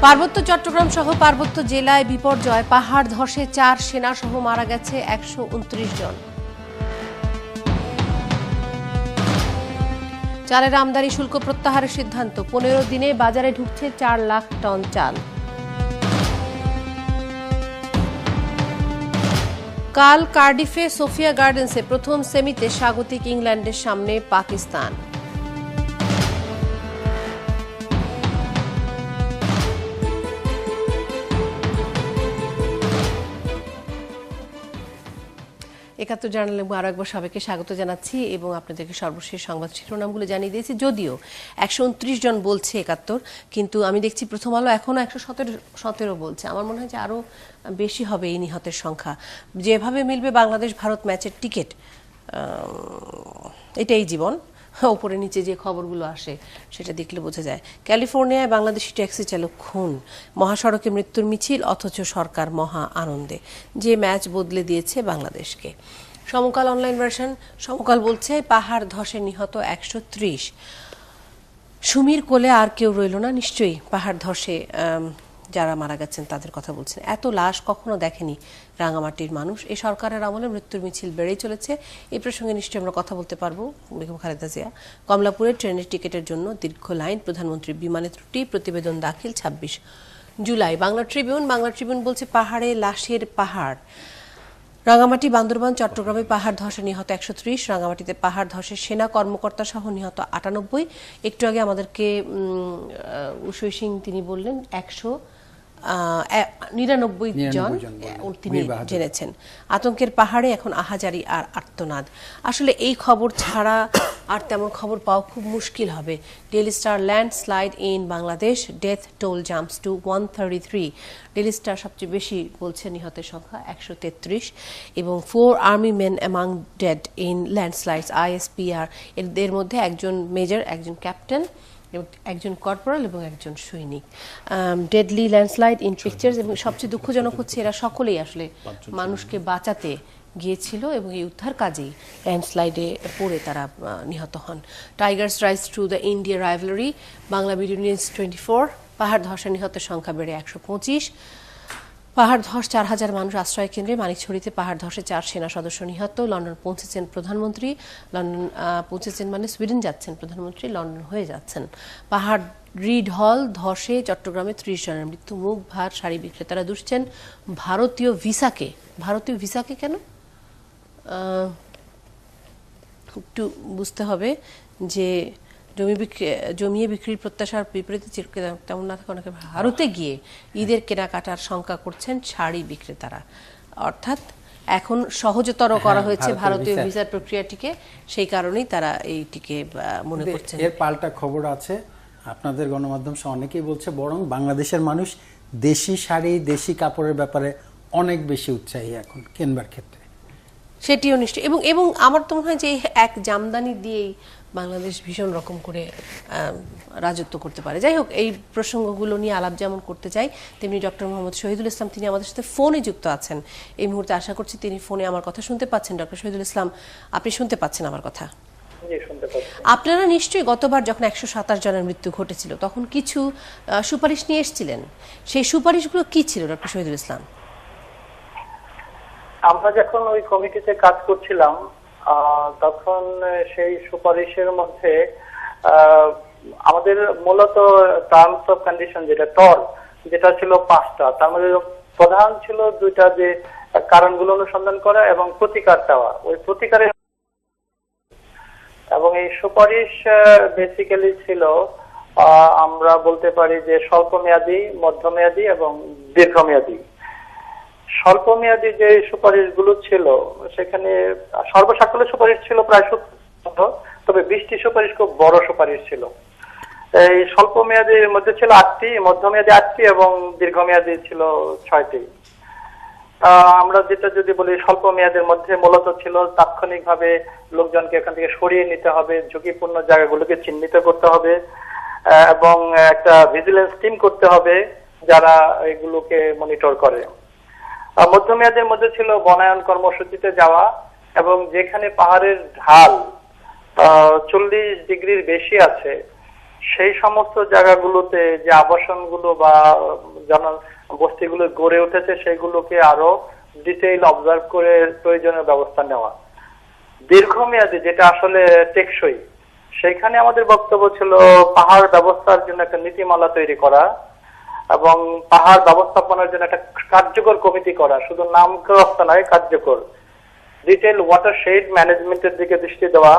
পার্বত্য চট্টগ্রাম সহ পার্বত্য জেলায় বিপর্যয়, পাহাড় ধসে 4 সেনা সহ মারা গেছে 129 জন। চালের আমদানি শুল্ক প্রত্যাহারের সিদ্ধান্ত, 15 দিনে বাজারে ঢুকছে 4 লাখ টন চাল। কাল কার্ডিফে সোফিয়া গার্ডেন্সে প্রথম সেমিতে স্বাগতিক ইংল্যান্ডের সামনে পাকিস্তান। একাত্তর জানালে আরো একবার সবাইকে স্বাগত জানাচ্ছি এবং আপনাদেরকে সর্বশেষ সংবাদ শিরোনামগুলো জানিয়ে দিয়েছি। যদিও 129 জন বলছে একাত্তর, কিন্তু আমি দেখছি প্রথম আলো এখনো 117 বলছে। আমার মনে হয় যে আরো বেশি হবে এই নিহতের সংখ্যা। যেভাবে মিলবে বাংলাদেশ ভারত ম্যাচের টিকিট, এটাই জীবন। উপরে নিচে যে খবরগুলো আসে সেটা দেখলে বোঝা যায়। ক্যালিফোর্নিয়ায় বাংলাদেশি ট্যাক্সি চালক খুন, মহাসড়কে মৃত্যুর মিছিল, অথচ সরকার মহা আনন্দে। যে ম্যাচ বদলে দিয়েছে বাংলাদেশকে। সমকাল অনলাইন ভার্সন, সমকাল বলছে পাহাড় ধসে নিহত 130। সুমির কোলে আর কেউ রইল না। নিশ্চয়ই পাহাড় ধসে যারা মারা গেছেন তাদের কথা বলছেন। এত লাশ কখনো দেখেনি রাঙামাটির মানুষ। এই সরকারের আমলে মৃত্যুর মিছিল বেড়েই চলেছে। এই প্রসঙ্গে নিশ্চয়ই আমরা কথা বলতে পারবো। বেগম খালেদা জিয়া, কমলাপুরের ট্রেনের টিকিটের জন্য দীর্ঘ লাইন, প্রধানমন্ত্রীর বিমানে ত্রুটি, প্রতিবেদন দাখিল 26 জুলাই। বাংলা ট্রিবিউন বলছে পাহাড়ে লাশের পাহাড়। রাঙামাটি, বান্দরবান, চট্টগ্রামে পাহাড় ধসে নিহত 130। রাঙামাটিতে পাহাড় ধসে সেনা কর্মকর্তা সহ নিহত 98। একটু আগে আমাদেরকে উষৈ সিং তিনি বললেন 199 জন তিনি জেনেছেন। আতঙ্কের পাহাড়ে এখন আহাজারি আর আর্তনাদ। আসলে এই খবর ছাড়া আর তেমন খবর পাওয়া খুব মুশকিল হবে। Daily star, landslide in Bangladesh, death toll jumps to 133। Daily star সবচেয়ে বেশি বলছে নিহতের সংখ্যা 133 এবং 4 army men among dead in landslides, ISPR। এদের মধ্যে একজন মেজর, একজন ক্যাপ্টেন, একজন কর্পোরাল এবং একজন সৈনিক। Deadly landslide in pictures. এবং সবচেয়ে দুঃখজনক হচ্ছে এরা সকলেই আসলে মানুষকে বাঁচাতে গিয়েছিল এবং এই উদ্ধার কাজেই ল্যান্ডস্লাইডে পড়ে তারা নিহত হন। Tigers rise through the India rivalry, Bangla BD news 24। পাহাড় ধসে নিহতের সংখ্যা বেড়ে 125। পাহাড় ধস, 4000 মানুষ আশ্রয় কেন্দ্রে। মানিকছড়িতে পাহাড় ধসে 4 সেনা সদস্য নিহত। লন্ডন পৌঁছেছেন প্রধানমন্ত্রী। লন্ডন পৌঁছেছেন মানে সুইডেন যাচ্ছেন প্রধানমন্ত্রী, লন্ডন হয়ে যাচ্ছেন। পাহাড় রিড হল ধসে চট্টগ্রামে 30 জনের মৃত্যু। মুখ ভার শাড়ি বিক্রেতারা দুষছেন ভারতীয় ভিসাকে। ভারতীয় ভিসাকে কেন একটু বুঝতে হবে যে জমিয়ে বিক্রির প্রত্যাশার বিপরীতে তেমন না থাকে, অনেকে ভারতে গিয়ে ঈদের কেনাকাটার শঙ্কা করছেন শাড়ি বিক্রেতারা। অর্থাৎ এখন সহজতর করা হয়েছে ভারতীয় ভিসার প্রক্রিয়াটিকে, সেই কারণেই তারা এইটিকে মনে করছেন। এর পাল্টা খবর আছে, আপনাদের গণমাধ্যম সহ অনেকেই বলছে বরং বাংলাদেশের মানুষ দেশি শাড়ি, দেশি কাপড়ের ব্যাপারে অনেক বেশি উৎসাহী এখন কেনবার ক্ষেত্রে। সেটিও নিশ্চয়ই। এবং আমার তো মনে হয় যে এক জামদানি দিয়েই বাংলাদেশ ভীষণ রকম করে রাজত্ব করতে পারে। যাই হোক, এই প্রসঙ্গগুলো নিয়ে আলাপ যেমন করতে চাই, তেমনি ডক্টর মোহাম্মদ শহীদুল ইসলাম তিনি আমাদের সাথে ফোনে যুক্ত আছেন এই মুহূর্তে। আশা করছি তিনি ফোনে আমার কথা শুনতে পাচ্ছেন। ডক্টর শহীদুল ইসলাম, আপনি শুনতে পাচ্ছেন আমার কথা? আপনারা নিশ্চয়ই গতবার যখন 127 জনের মৃত্যু ঘটেছিল তখন কিছু সুপারিশ নিয়ে এসেছিলেন। সেই সুপারিশগুলো কি ছিল ডক্টর শহীদুল ইসলাম? আমরা যখন ওই কমিটিতে কাজ করছিলাম তখন সেই সুপারিশের মধ্যে আমাদের মূলত টার্মস অফ কন্ডিশন যেটা টল, যেটা ছিল 5টা। তার মধ্যে প্রধান ছিল 2টা, যে কারণগুলো অনুসন্ধান করা এবং প্রতিকার দেওয়া। ওই প্রতিকারের এবং এই সুপারিশ বেসিক্যালি ছিল আমরা বলতে পারি যে স্বল্পমেয়াদী, মধ্যমেয়াদী এবং দীর্ঘমেয়াদী। স্বল্পমেয়াদী যে সুপারিশগুলো ছিল সেখানে সর্বসাকুল্য সুপারিশ ছিল প্রায় 70, তবে 20টি সুপারিশ খুব বড় সুপারিশ ছিল। এই স্বল্পমেয়াদীর মধ্যে ছিল 8টি, মধ্যমেয়াদী 8টি এবং দীর্ঘমেয়াদী ছিল 6টি। আমরা যেটা যদি বলি, স্বল্পমেয়াদের মধ্যে মূলত ছিল তাৎক্ষণিকভাবে লোকজনকে এখান থেকে সরিয়ে নিতে হবে, ঝুঁকিপূর্ণ জায়গাগুলোকে চিহ্নিত করতে হবে এবং একটা ভিজিলেন্স টিম করতে হবে যারা এগুলোকে মনিটর করে। মধ্যমেয়াদের মধ্যে ছিল বনায়ন কর্মসূচিতে যাওয়া এবং যেখানে পাহাড়ের ঢাল 40 ডিগ্রির বেশি আছে সেই সমস্ত জায়গাগুলোতে যে আবাসনগুলো বা জনবস্তিগুলো গড়ে উঠেছে সেগুলোকে আরো ডিটেইল অবজার্ভ করে প্রয়োজনীয় ব্যবস্থা নেওয়া। দীর্ঘমেয়াদী যেটা আসলে টেকসই, সেখানে আমাদের বক্তব্য ছিল পাহাড় ব্যবস্থার জন্য একটা নীতিমালা তৈরি করা এবং পাহাড় ব্যবস্থাপনার জন্য একটা কার্যকর কমিটি করা, শুধু নামকরণ নয়, কার্যকর। ডিটেইল ওয়াটারশেড ম্যানেজমেন্টের দিকে দৃষ্টি দেওয়া,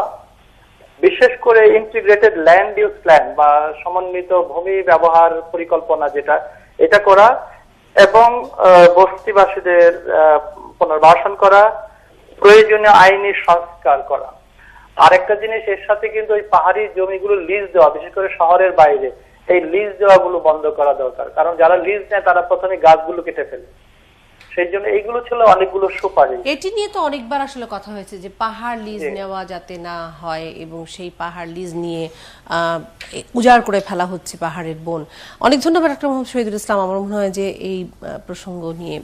বিশেষ করে ইন্টিগ্রেটেড ল্যান্ড ইউজ প্ল্যান বা সমন্বিত ভূমি ব্যবহার পরিকল্পনা যেটা, এটা করা এবং বস্তিবাসীদের পুনর্বাসন করা, প্রয়োজনীয় আইনি সংস্কার করা। আরেকটা জিনিস এর সাথে কিন্তু ওই পাহাড়ি জমিগুলো লিজ দেওয়া, বিশেষ করে শহরের বাইরে এই লিজ দেওয়াগুলো বন্ধ করা দরকার, কারণ যারা লিজ নেয় তারা প্রথমে গাছগুলো কেটে ফেলে। সেই জন্য এইগুলো ছিল অনেকগুলো সুপারিশ। এটি নিয়ে তো অনেকবার আসলে কথা হয়েছে যে পাহাড় লিজ নেওয়া যাতে না হয় এবং সেই পাহাড় লিজ নিয়ে উজাড় করে ফেলা হচ্ছে পাহাড়ের বন। অনেক ধন্যবাদ ডক্টর মোহাম্মদ শহীদুল ইসলাম। আমার মনে হয় যে এই প্রসঙ্গ নিয়ে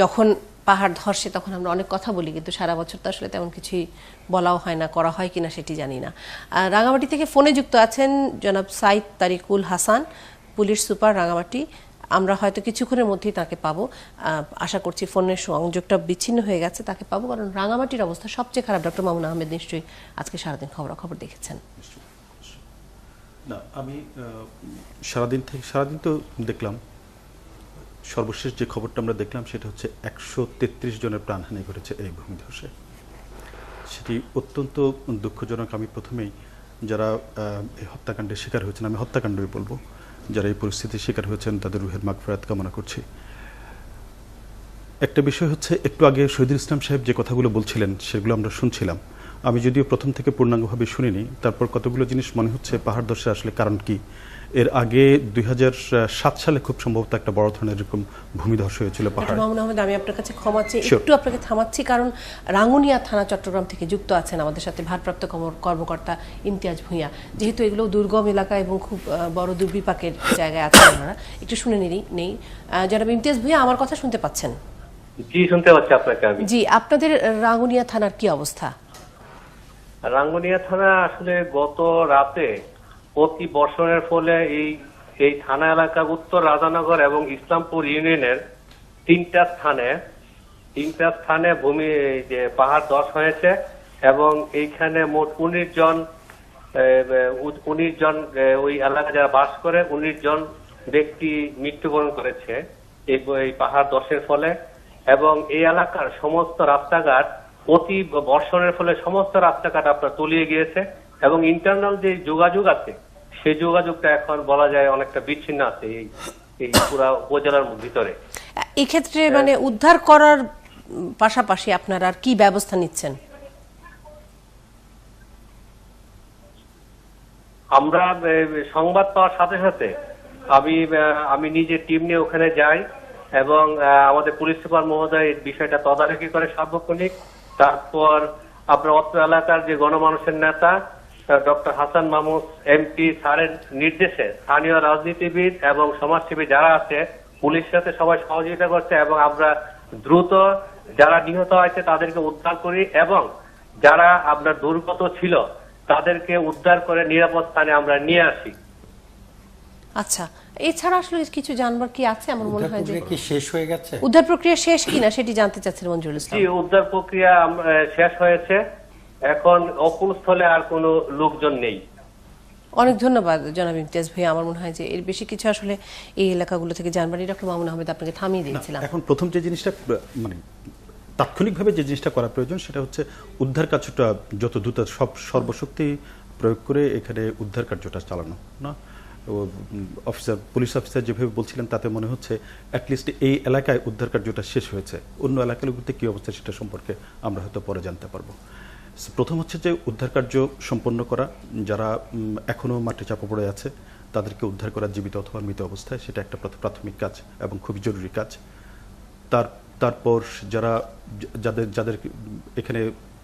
যখন পাহাড় ধসে তখন আমরা অনেক কথা বলি, কিন্তু সারা বছর তো আসলে তেমন কিছুই বলাও হয় না, করা হয় কিনা সেটি জানি না। রাঙামাটি থেকে ফোনে যুক্ত আছেন জনাব সাইদ তারিকুল হাসান, পুলিশ সুপার রাঙামাটি। আমরা হয়তো কিছুক্ষণের মধ্যেই তাকে পাবো, আশা করছি ফোনের সংযোগটা বিচ্ছিন্ন হয়ে গেছে, তাকে পাবো, কারণ রাঙামাটির অবস্থা সবচেয়ে খারাপ। ডক্টর মামুন আহমেদ নিশ্চয়ই আজকে সারাদিন খবরাখবর দেখেছেন। না, আমি সারাদিন তো দেখলাম, সর্বশেষ যে খবরটা আমরা দেখলাম সেটা হচ্ছে 133 জনের প্রাণহানি ঘটেছে এই ভূমিধসে। সেটি অত্যন্ত দুঃখজনক। আমি প্রথমেই যারা এই হত্যাকাণ্ডের শিকার হয়েছেন, আমি হত্যাকাণ্ডই বলবো, যারা এই পরিস্থিতির শিকার হয়েছেন তাদের রুহের মাগফিরাত কামনা করছি। একটা বিষয় হচ্ছে, একটু আগে শহীদুল ইসলাম সাহেব যে কথাগুলো বলছিলেন সেগুলো আমরা শুনছিলাম। আমি যদিও প্রথম থেকে পূর্ণাঙ্গভাবে শুনিনি, তারপর কতগুলো জিনিস মনে হচ্ছে পাহাড় ধসের আসলে কারণ কি। এর আগে 2007 সালে খুব সম্ভবত একটা বড় ধরনের এরকম ভূমিধস হয়েছিল পাহাড়ে। মামুন আহমেদ, আমি আপনার কাছে ক্ষমা চেয়ে একটু আপনাকে থামাচ্ছি, কারণ রাঙ্গুনিয়া থানা চট্টগ্রাম থেকে যুক্ত আছেন আমাদের সাথে ভারপ্রাপ্ত কর্মকর্তা ইমতিয়াজ ভূঁইয়া। যেহেতু এগুলো দুর্গম এলাকা এবং খুব বড় দুর্বিপাকের জায়গায় আছেন আপনারা, একটু শুনে নেই। জনাব ইমতিয়াজ ভূঁইয়া, আমার কথা শুনতে পাচ্ছেন? জি, শুনতে পাচ্ছি আপনাকে। জি, আপনাদের রাঙ্গুনিয়া থানার কি অবস্থা? রাঙ্গুনিয়া থানা আসলে গত রাতে অতি বর্ষণের ফলে এই থানা এলাকা উত্তর রাজানগর এবং ইসলামপুর ইউনিয়নের তিনটা স্থানে ভূমি যে পাহাড় ধস হয়েছে এবং এইখানে মোট 19 জন ওই এলাকা যারা বাস করে 19 জন ব্যক্তি মৃত্যুবরণ করেছে এই পাহাড় ধসের ফলে। এবং এই এলাকার সমস্ত রাস্তাঘাট অতি বর্ষণের ফলে সমস্ত রাস্তাঘাট আপনার তলিয়ে গিয়েছে এবং ইন্টারনাল যে যোগাযোগ আছে সেই যোগাযোগটা এখন বলা যায় অনেকটা বিচ্ছিন্ন আছে এই পুরা উপজেলার ভিতরে। এই ক্ষেত্রে মানে উদ্ধার করার পাশাপাশি আপনারা আর কি ব্যবস্থা নিচ্ছেন? আমরা সংবাদ পাওয়ার সাথে সাথে আমি নিজে টিম নিয়ে ওখানে যাই এবং আমাদের পুলিশ সুপার মহোদয় বিষয়টা তদারকি করে সার্বক্ষণিক। তারপর আপনার অত্র এলাকার যে গণমানুষের নেতা ডক্টর হাসান মাহমুদ এমপি স্যারের নির্দেশে স্থানীয় রাজনীতিবিদ এবং সমাজসেবী যারা আছে পুলিশের সাথে সবাই সহযোগিতা করছে এবং আমরা দ্রুত যারা নিহত হয়েছে তাদেরকে উদ্ধার করি এবং যারা আপনার দুর্গত ছিল তাদেরকে উদ্ধার করে নিরাপদ স্থানে আমরা নিয়ে আসি। আচ্ছা, এছাড়া আসলে কিছু জানবার কি আছে? আমার মনে হয় যে কি শেষ হয়ে গেছে, উদ্ধার প্রক্রিয়া শেষ কিনা সেটি জানতে চাচ্ছেন মঞ্জুরুল ইসলাম। জি, উদ্ধার প্রক্রিয়া শেষ হয়েছে, এখন অকুল স্থলে আর কোনো লোকজন নেই। অনেক ধন্যবাদ জনাব ইমতিয়াজ ভাই। আমার মনে হয় যে এর বেশি কিছু আসলে এই এলাকাগুলো থেকে জানবারই ডক্টর মামুন আহমেদ আপনাকে থামিয়ে দিয়েছিলাম। এখন প্রথম যে জিনিসটা মানে তাৎক্ষণিকভাবে যে জিনিসটা করা প্রয়োজন সেটা হচ্ছে উদ্ধার কার্যটা যত দ্রুত সর্বশক্তি প্রয়োগ করে এখানে উদ্ধার কার্যটা চালানো না। পুলিশ অফিসার যেভাবে বলছিলেন তাতে মনে হচ্ছে অ্যাটলিস্ট এই এলাকায় উদ্ধার কার্যটা শেষ হয়েছে। অন্য এলাকাগুলোতে কী অবস্থা সেটা সম্পর্কে আমরা হয়তো পরে জানতে পারবো। প্রথম হচ্ছে যে উদ্ধার কার্য সম্পন্ন করা, যারা এখনও মাঠে চাপা পড়ে আছে তাদেরকে উদ্ধার করা জীবিত অথবা মৃত অবস্থায়, সেটা একটা প্রাথমিক কাজ এবং খুবই জরুরি কাজ। তারপর যাদের এখানে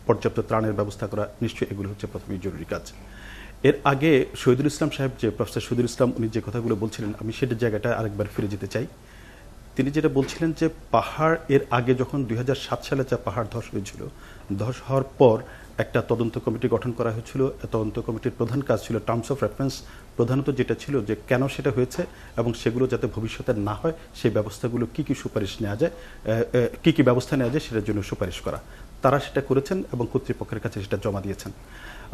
পর্যাপ্ত ত্রাণের ব্যবস্থা করা, নিশ্চয়ই এগুলো হচ্ছে প্রথমেই জরুরি কাজ। এর আগে শহীদুল ইসলাম সাহেব প্রফেসর শহীদুল ইসলাম উনি যে কথাগুলো বলছিলেন, আমি সেটার জায়গাটা আরেকবার ফিরে যেতে চাই। তিনি যেটা বলছিলেন যে পাহাড় এর আগে যখন 2007 সালে যা পাহাড় ধস হয়েছিল, ধস হওয়ার পর একটা তদন্ত কমিটি গঠন করা হয়েছিল। তদন্ত কমিটির প্রধান কাজ ছিল টার্মস অফ রেফারেন্স, প্রধানত যেটা ছিল যে কেন সেটা হয়েছে এবং সেগুলো যাতে ভবিষ্যতে না হয় সেই ব্যবস্থাগুলো কি কি সুপারিশ নেওয়া যায়, কি কি ব্যবস্থা নেওয়া যায় সেটার জন্য সুপারিশ করা। তারা সেটা করেছেন এবং কর্তৃপক্ষের কাছে সেটা জমা দিয়েছেন।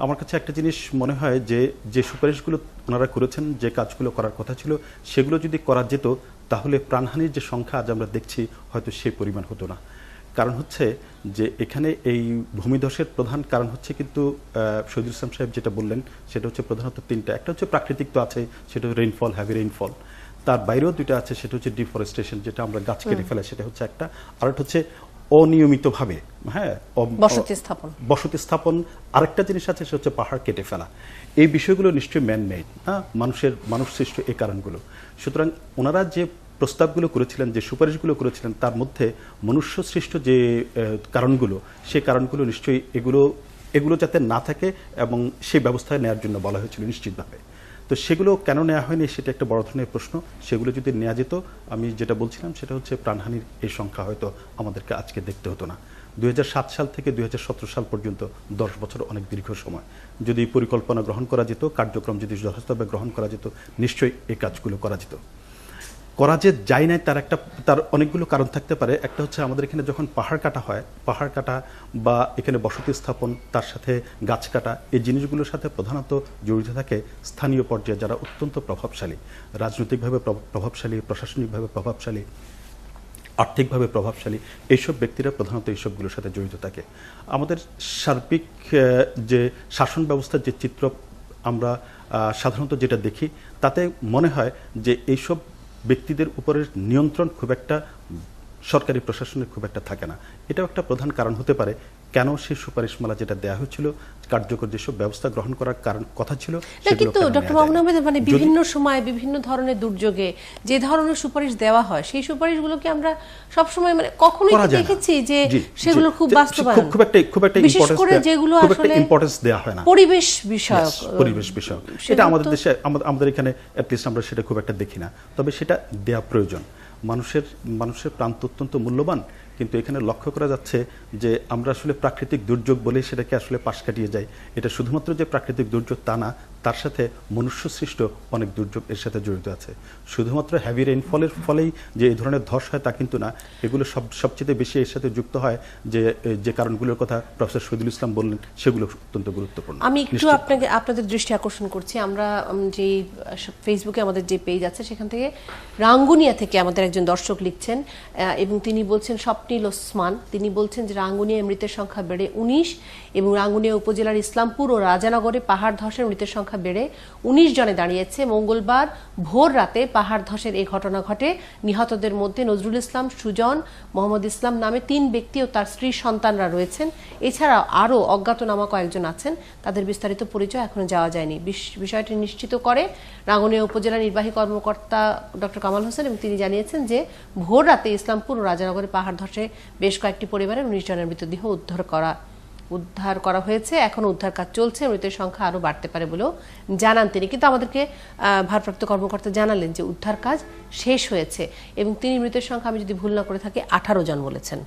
আমার কাছে একটা জিনিস মনে হয় যে যে সুপারিশগুলো ওনারা করেছেন, যে কাজগুলো করার কথা ছিল সেগুলো যদি করা যেত তাহলে প্রাণহানির যে সংখ্যা আজ আমরা দেখছি হয়তো সেই পরিমাণ হতো না। কারণ হচ্ছে যে এখানে এই ভূমিধসের প্রধান কারণ হচ্ছে কিন্তু শহীদুল ইসলাম সাহেব যেটা বললেন সেটা হচ্ছে প্রধানত তিনটা। একটা হচ্ছে প্রাকৃতিক, তো আছে, সেটা রেইনফল, হ্যাভি রেইনফল। তার বাইরেও দুইটা আছে, সেটা হচ্ছে ডিফরেস্টেশন, যেটা আমরা গাছ কেটে ফেলে, সেটা হচ্ছে একটা। আর একটা হচ্ছে অনিয়মিতভাবে বসতি স্থাপন। আরেকটা জিনিস আছে সেটা হচ্ছে পাহাড় কেটে ফেলা। এই বিষয়গুলো নিশ্চয়ই ম্যান মেড, হ্যাঁ, মানুষ সৃষ্ট এই কারণগুলো। সুতরাং ওনারা যে প্রস্তাবগুলো করেছিলেন, যে সুপারিশগুলো করেছিলেন, তার মধ্যে মনুষ্য সৃষ্ট যে কারণগুলো, সেই কারণগুলো নিশ্চয়ই এগুলো যাতে না থাকে এবং সেই ব্যবস্থা নেওয়ার জন্য বলা হয়েছিল নিশ্চিতভাবে। তো সেগুলো কেন নেওয়া হয়নি সেটা একটা বড় ধরনের প্রশ্ন। সেগুলো যদি নেওয়া যেত, আমি যেটা বলছিলাম সেটা হচ্ছে প্রাণহানির এই সংখ্যা হয়তো আমাদেরকে আজকে দেখতে হতো না। 2007 সাল থেকে 2017 সাল পর্যন্ত 10 বছর অনেক দীর্ঘ সময়। যদি পরিকল্পনা গ্রহণ করা যেত, কার্যক্রম যদি যথাযথভাবে গ্রহণ করা যেত, নিশ্চয়ই এই কাজগুলো করা যেত। করা যে যায় না তার অনেকগুলো কারণ থাকতে পারে। একটা হচ্ছে আমাদের এখানে যখন পাহাড় কাটা হয়, পাহাড় কাটা বা এখানে বসতি স্থাপন, তার সাথে গাছ কাটা, এই জিনিসগুলোর সাথে প্রধানত জড়িত থাকে স্থানীয় পর্যায়ে যারা অত্যন্ত প্রভাবশালী, রাজনৈতিকভাবে প্রভাবশালী, প্রশাসনিকভাবে প্রভাবশালী, আর্থিকভাবে প্রভাবশালী, এইসব ব্যক্তিরা প্রধানত এইসবগুলোর সাথে জড়িত থাকে। আমাদের সার্বিক যে শাসন ব্যবস্থার যে চিত্র আমরা সাধারণত যেটা দেখি, তাতে মনে হয় যে এইসব ব্যক্তিদের উপরের নিয়ন্ত্রণ খুব একটা সরকারি প্রশাসনের খুব একটা থাকে না। এটাও একটা প্রধান কারণ হতে পারে কেন সেই সুপারিশমালা যেটা দেওয়া হয়েছিল, কার্যকর যেসব ব্যবস্থা গ্রহণ করার কথা ছিল। কিন্তু ডক্টর মামুন আহমেদ, মানে বিভিন্ন সময় বিভিন্ন ধরনের দুর্যোগে যে ধরনের সুপারিশ দেওয়া হয়, সেই সুপারিশগুলোকে আমরা সবসময় মানে কখনোই দেখেছি যে সেগুলো খুব বাস্তবায়ন, খুব একটা বিশেষ করে যেগুলো আসলে ইম্পর্টেন্স দেওয়া হয় না, পরিবেশ বিষয়ক। এটা আমাদের দেশে, আমাদের এখানে অ্যাটলিস্ট আমরা সেটা খুব একটা দেখি না। তবে সেটা দেওয়া প্রয়োজন। মানুষের প্রাণ অত্যন্ত মূল্যবান, কিন্তু এখানে লক্ষ্য করা যাচ্ছে যে আমরা আসলে প্রাকৃতিক দুর্যোগ বলে সেটাকে আসলে পাশ কাটিয়ে যাই। এটা শুধুমাত্র যে প্রাকৃতিক দুর্যোগ তা না, তার সাথে মনুষ্য সৃষ্ট অনেক দুর্যোগ এর সাথে জড়িত আছে। শুধুমাত্র হ্যাভি রেইনফলের ফলেই যে এই ধরনের ধস হয় তা কিন্তু না। এগুলো সবচেয়ে বেশি এর সাথে যুক্ত হয় যে কারণগুলোর কথা প্রফেসর শহীদুল ইসলাম বললেন, সেগুলো অত্যন্ত গুরুত্বপূর্ণ। আমি একটু আপনাদের দৃষ্টি আকর্ষণ করছি। আমরা যে ফেসবুকে আমাদের যে পেজ আছে সেখান থেকে রাঙ্গুনিয়া থেকে আমাদের একজন দর্শক লিখছেন এবং তিনি বলছেন, স্বপ্নিল ওসমান, তিনি বলছেন যে রাঙ্গুনিয়া মৃতের সংখ্যা বেড়ে 19 এবং রাঙ্গুনিয়া উপজেলার ইসলামপুর ও রাজানগরে পাহাড় ধসের মৃতের সংখ্যা বেড়ে 19 জনে দাঁড়িয়েছে। মঙ্গলবার ভোর রাতে পাহাড় ধসের এই ঘটনা ঘটে। নিহতদের মধ্যে নজরুল ইসলাম, সুজন, মোহাম্মদ ইসলাম নামে 3 ব্যক্তি ও তার স্ত্রী সন্তানরা রয়েছেন। এছাড়াও আরও অজ্ঞাতনামা কয়েকজন আছেন, তাদের বিস্তারিত পরিচয় এখনো যাওয়া যায়নি। বিষয়টি নিশ্চিত করে রাঙ্গুনিয়া উপজেলা নির্বাহী কর্মকর্তা ডক্টর কামাল হোসেন এবং তিনি জানিয়েছেন যে ভোর রাতে ইসলামপুর ও রাজানগরে পাহাড় ধসে বেশ কয়েকটি পরিবারের 19 জনের মৃতদেহ উদ্ধার করা হয়েছে। এখনো উদ্ধার কাজ চলছে, মৃতের সংখ্যা আরো বাড়তে পারে বলেও জানান তিনি। কিন্তু আমাদেরকে ভারপ্রাপ্ত কর্মকর্তা জানালেন যে উদ্ধার কাজ শেষ হয়েছে এবং তিনি মৃতের সংখ্যা, আমি যদি ভুল না করে থাকি, 18 জন বলেছেন,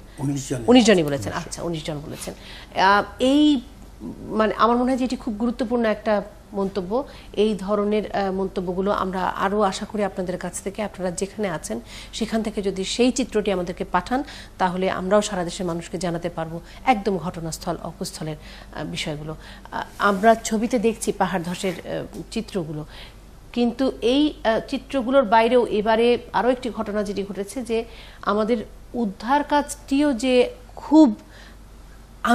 19 জনই বলেছেন। আচ্ছা, 19 জন বলেছেন। এই মানে আমার মনে হয় যে এটি খুব গুরুত্বপূর্ণ একটা মন্তব্য। এই ধরনের মন্তব্যগুলো আমরা আরও আশা করি আপনাদের কাছ থেকে, আপনারা যেখানে আছেন সেখান থেকে যদি সেই চিত্রটি আমাদেরকে পাঠান, তাহলে আমরাও সারা দেশের মানুষকে জানাতে পারবো একদম ঘটনাস্থল অকুস্থলের বিষয়গুলো। আমরা ছবিতে দেখছি পাহাড় ধসের চিত্রগুলো, কিন্তু এই চিত্রগুলোর বাইরেও এবারে আরও একটি ঘটনা যেটি ঘটেছে, যে আমাদের উদ্ধার কাজটিও যে খুব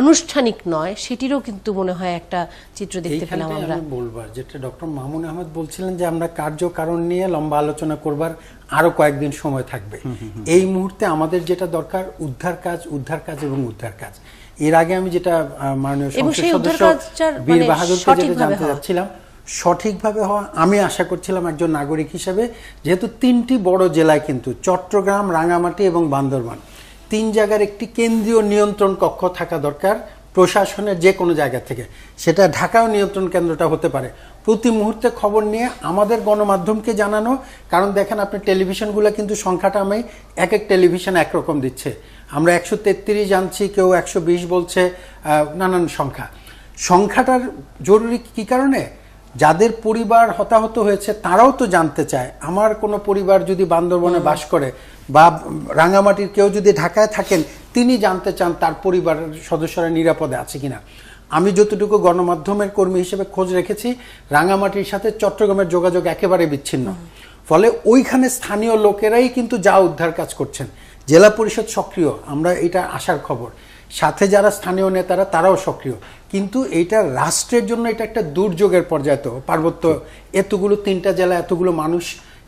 আনুষ্ঠানিক নয়, সেটিরও কিন্তু মনে হয় একটা চিত্র দেখতে পেলাম আমরা। বলবার যেটা ডক্টর মামুন আহমেদ বলছিলেন যে আমরা কার্যকারণ নিয়ে লম্বা আলোচনা করবার আরো কয়েকদিন সময় থাকবে। এই মুহূর্তে আমাদের যেটা দরকার উদ্ধার কাজ এবং উদ্ধার কাজ। এর আগে আমি যেটা মাননীয় সংসদ সদস্য বীর বাহাদুরকে যেটা জানতে চাচ্ছিলাম, সঠিকভাবে হওয়া, আমি আশা করছিলাম একজন নাগরিক হিসেবে, যেহেতু 3টি বড় জেলায় কিন্তু চট্টগ্রাম, রাঙামাটি এবং বান্দরবান, 3 জায়গার একটি কেন্দ্রীয় নিয়ন্ত্রণ কক্ষ থাকা দরকার প্রশাসনের যে কোনো জায়গা থেকে। সেটা ঢাকাও নিয়ন্ত্রণ কেন্দ্রটা হতে পারে। প্রতি মুহূর্তে খবর নিয়ে আমাদের গণমাধ্যমকে জানানো, কারণ দেখেন আপনি টেলিভিশনগুলো কিন্তু সংখ্যাটা আমি এক টেলিভিশন একরকম দিচ্ছে। আমরা 133 জানছি, কেউ 120 বলছে, নানান সংখ্যা। সংখ্যাটার জরুরি কি কারণে, যাদের পরিবার হতাহত হয়েছে তারাও তো জানতে চায়। আমার কোনো পরিবার যদি বান্দরবনে বাস করে বা রাঙামাটির কেউ যদি ঢাকায় থাকেন, তিনি জানতে চান তার পরিবারের সদস্যরা নিরাপদে আছে কিনা। আমি যতটুকু গণমাধ্যমের কর্মী হিসেবে খোঁজ রেখেছি, রাঙামাটির সাথে চট্টগ্রামের যোগাযোগ একেবারে বিচ্ছিন্ন। ফলে ওইখানে স্থানীয় লোকেরাই কিন্তু যা উদ্ধার কাজ করছেন। জেলা পরিষদ সক্রিয়, আমরা এটা আসার খবর, সাথে যারা স্থানীয় নেতারা তারাও সক্রিয়, কিন্তু এইটা রাষ্ট্রের জন্য এটা একটা দুর্যোগের পর্যায়ে। তো পার্বত্য এতগুলো 3টা জেলা, এতগুলো মানুষ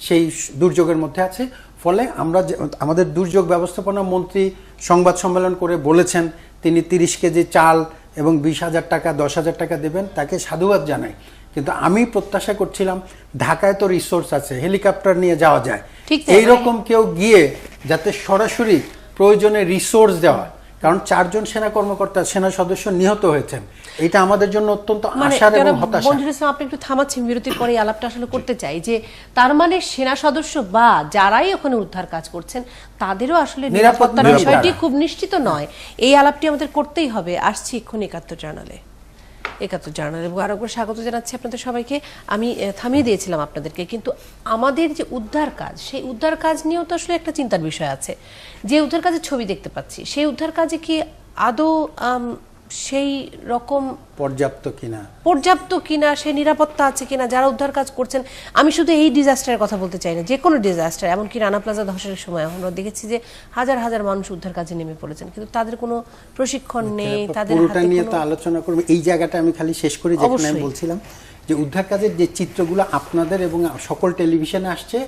সেই দুর্যোগের মধ্যে আছে। ফলে আমরা আমাদের দুর্যোগ ব্যবস্থাপনা মন্ত্রী সংবাদ সম্মেলন করে বলেছেন তিনি 30 কেজি চাল এবং 20,000 টাকা 10,000 টাকা দেবেন, তাকে সাধুবাদ জানাই। কিন্তু আমি প্রত্যাশা করছিলাম ঢাকায় তো রিসোর্স আছে, হেলিকপ্টার নিয়ে যাওয়া যায়, এইরকম কেউ গিয়ে যাতে সরাসরি প্রয়োজনে রিসোর্স দেওয়া, কারণ 4 জন সেনা কর্মকর্তা সেনা সদস্য নিহত হয়েছেন। এটা আমাদের জন্য অত্যন্ত আশার এবং হতাশা। মঞ্জুর ইসলাম, আপনি একটু থামাচ্ছেন, বিরতির পরে আলাপটা আসলে করতে চাই যে তার মানে সেনা সদস্য বা যারাই ওখানে উদ্ধার কাজ করছেন তাদেরও আসলে নিরাপত্তার বিষয়টি খুব নিশ্চিত নয়। এই আলাপটি আমাদের করতেই হবে। আসছি এক্ষুনি 71 জার্নালে। 71 জার্নাল এবং আরেকবার স্বাগত জানাচ্ছি আপনাদের সবাইকে। আমি থামিয়ে দিয়েছিলাম আপনাদেরকে, কিন্তু আমাদের যে উদ্ধার কাজ, সেই উদ্ধার কাজ নিয়েও তো আসলে একটা চিন্তার বিষয় আছে। যে উদ্ধার কাজের ছবি দেখতে পাচ্ছি, সেই উদ্ধার কাজে কি আদৌ সেই রকম পর্যাপ্ত কিনা, সেই নিরাপত্তা আছে কিনা, যারা উদ্ধার কাজ করছেন। আমি শুধু এই ডিজাস্টারের কথা বলতে চাই না, যে কোনো ডিজাস্টার, এমনকি রানা প্লাজা ধসের সময় আমরা দেখেছি যে হাজার হাজার মানুষ উদ্ধার কাজে নেমে পড়েছেন, কিন্তু তাদের কোনো প্রশিক্ষণ নেই, তাদের পুরোটা নিয়ে তো আলোচনা করব। এই জায়গাটা আমি খালি শেষ করি, যেখানে আমি বলছিলাম যে উদ্ধার কাজের যে চিত্রগুলো আপনাদের এবং সকল টেলিভিশনে আসছে,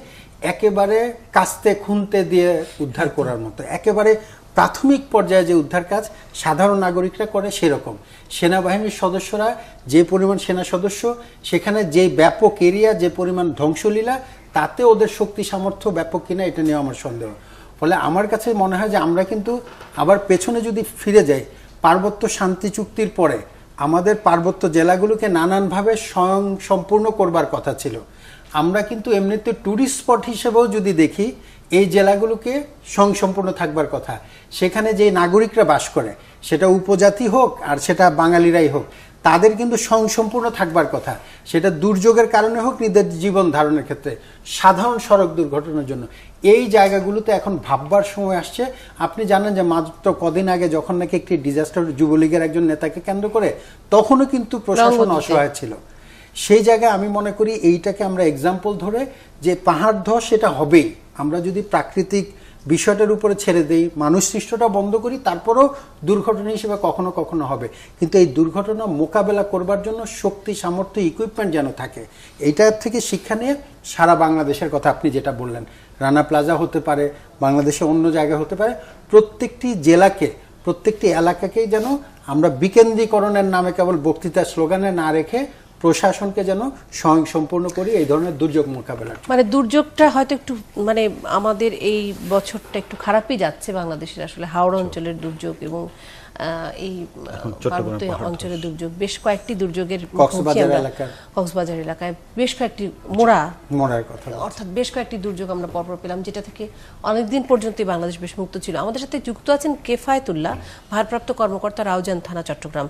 একেবারে কাস্তে খুনতে দিয়ে উদ্ধার করার মতো, একেবারে প্রাথমিক পর্যায়ে যে উদ্ধার কাজ সাধারণ নাগরিকরা করে সেরকম। সেনাবাহিনীর সদস্যরা যে পরিমাণ সেনা সদস্য, সেখানে যে ব্যাপক এরিয়া, যে পরিমাণ ধ্বংসলীলা, তাতে ওদের শক্তি সামর্থ্য ব্যাপক কিনা এটা নিয়ে আমার সন্দেহ। ফলে আমার কাছে মনে হয় যে আমরা কিন্তু আবার পেছনে যদি ফিরে যাই, পার্বত্য শান্তি চুক্তির পরে আমাদের পার্বত্য জেলাগুলোকে নানানভাবে স্বয়ং সম্পূর্ণ করবার কথা ছিল। আমরা কিন্তু এমনিতে ট্যুরিস্ট স্পট হিসেবেও যদি দেখি, এই জেলাগুলোকে স্বয়ংসম্পূর্ণ থাকবার কথা। সেখানে যে নাগরিকরা বাস করে, সেটা উপজাতি হোক আর সেটা বাঙালিরাই হোক, তাদের কিন্তু স্বয়ংসম্পূর্ণ থাকবার কথা। সেটা দুর্যোগের কারণে হোক, নিজের জীবন ধারণের ক্ষেত্রে, সাধারণ সড়ক দুর্ঘটনার জন্য। এই জায়গাগুলোতে এখন ভাববার সময় আসছে। আপনি জানেন যে মাত্র কদিন আগে যখন নাকি একটি ডিজাস্টার যুবলীগের একজন নেতাকে কেন্দ্র করে, তখনও কিন্তু প্রশাসন অসহায় ছিল। সেই জায়গায় আমি মনে করি এইটাকে আমরা এক্সাম্পল ধরে, যে পাহাড় ধস সেটা হবেই, আমরা যদি প্রাকৃতিক বিষয়টার উপরে ছেড়ে দিই, মানুষ সৃষ্টটা বন্ধ করি, তারপরও দুর্ঘটনা হিসেবে কখনো কখনো হবে। কিন্তু এই দুর্ঘটনা মোকাবেলা করবার জন্য শক্তি, সামর্থ্য, ইকুইপমেন্ট যেন থাকে। এইটার থেকে শিক্ষা নিয়ে সারা বাংলাদেশের কথা আপনি যেটা বললেন, রানা প্লাজা হতে পারে, বাংলাদেশে অন্য জায়গায় হতে পারে, প্রত্যেকটি জেলাকে, প্রত্যেকটি এলাকাকেই যেন আমরা বিকেন্দ্রীকরণের নামে কেবল বক্তৃতা স্লোগানে না রেখে প্রশাসনকে যেন স্বয়ংসম্পূর্ণ করি এই ধরনের দুর্যোগ মোকাবেলা। মানে দুর্যোগটা হয়তো একটু, মানে আমাদের এই বছরটা একটু খারাপই যাচ্ছে বাংলাদেশের। আসলে হাওড়া অঞ্চলের দুর্যোগ এবং এই পার্বত্য অঞ্চলের দুর্যোগ, বেশ কয়েকটি দুর্যোগের কক্সবাজার এলাকায় বেশ কয়েকটি মোড়ার কথা, অর্থাৎ বেশ কয়েকটি দুর্যোগ আমরা পরপর পেলাম, যেটা থেকে অনেকদিন পর্যন্তই বাংলাদেশ বেশ মুক্ত ছিল। আমাদের সাথে যুক্ত আছেন কেফায়েতুল্লাহ, ভারপ্রাপ্ত কর্মকর্তা, রাউজান থানা, চট্টগ্রাম।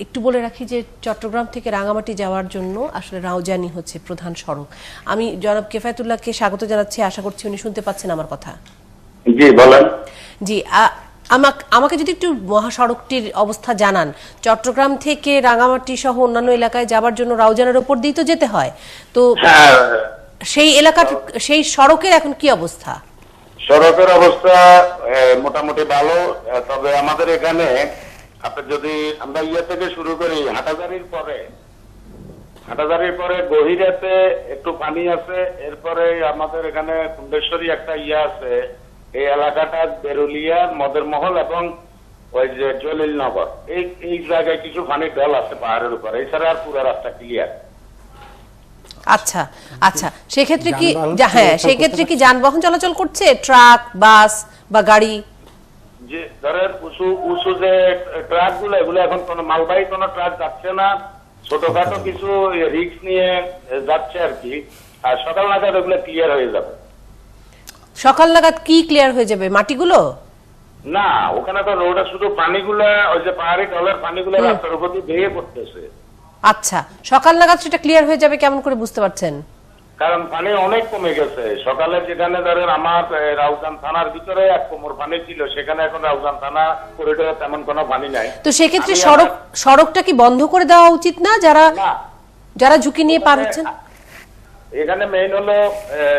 একটু বলে রাখি যে চট্টগ্রাম থেকে রাঙামাটি যাওয়ার জন্য আসলে রাউজানই হচ্ছে প্রধান সড়ক। আমি জনাব কেফায়েতুল্লাহকে স্বাগত জানাচ্ছি, আশা করছি উনি শুনতে পাচ্ছেন আমার কথা। জি বলেন। জি, আমাকে যদি একটু মহাসড়কটির অবস্থা জানান। চট্টগ্রাম থেকে রাঙামাটি সহ অন্যান্য এলাকায় যাবার জন্য রাউজানের উপর দিয়ে তো যেতে হয়, তো সেই এলাকার সেই সড়কের এখন কি অবস্থা? সড়কের অবস্থা মোটামুটি ভালো, তবে আমাদের এখানে আপনি যদি আমরা থেকে শুরু করি, হাটাজারির পরে গহিরাতে একটু পানি আছে, এরপরে আমাদের এখানে কুন্ডেশ্বরী একটা আছে, এই এলাকাটা বেরুলিয়া, মদের মহল এবং ওই যে জলিলনগর, এই জায়গায় কিছু পানির ঢল আছে পাহাড়ের উপরে, এছাড়া আর পুরো রাস্তা ক্লিয়ার। আচ্ছা আচ্ছা, সেক্ষেত্রে কি, হ্যাঁ, সেক্ষেত্রে কি যানবাহন চলাচল করছে, ট্রাক, বাস বা গাড়ি? যে ধরেন উঁচু যে ট্রাক গুলো, এগুলো এখন কোনো মালবাহী কোনো ট্রাক যাচ্ছে না, ছোটখাটো কিছু রিস্ক নিয়ে যাচ্ছে আর কি। আর সকাল নাগাদ ওগুলো ক্লিয়ার হয়ে যাবে। সকাল নাগাদ কি ক্লিয়ার হয়ে যাবে? মাটিগুলো? না, ওখানে তো রোডে শুধু পানিগুলা, ওই যে পাহাড়ি ঢলের পানিগুলা রাস্তার উপর দিয়ে বেয়ে পড়তেছে। আচ্ছা, সকাল নাগাদ সেটা ক্লিয়ার হয়ে যাবে কেমন করে বুঝতে পারছেন? কারণ পানি অনেক কমে গেছে। সকালে যেখানে ধরেন আমার রাউজান থানার ভিতরে 1 কোমর পানি ছিল, সেখানে এখন রাউজান থানা করিডোরে তেমন কোনো পানি নাই। তো সেক্ষেত্রে আমি সড়কটা কি বন্ধ করে দেওয়া উচিত না, না, যারা ঝুঁকি নিয়ে পার হচ্ছেন? এখানে মেইন হলো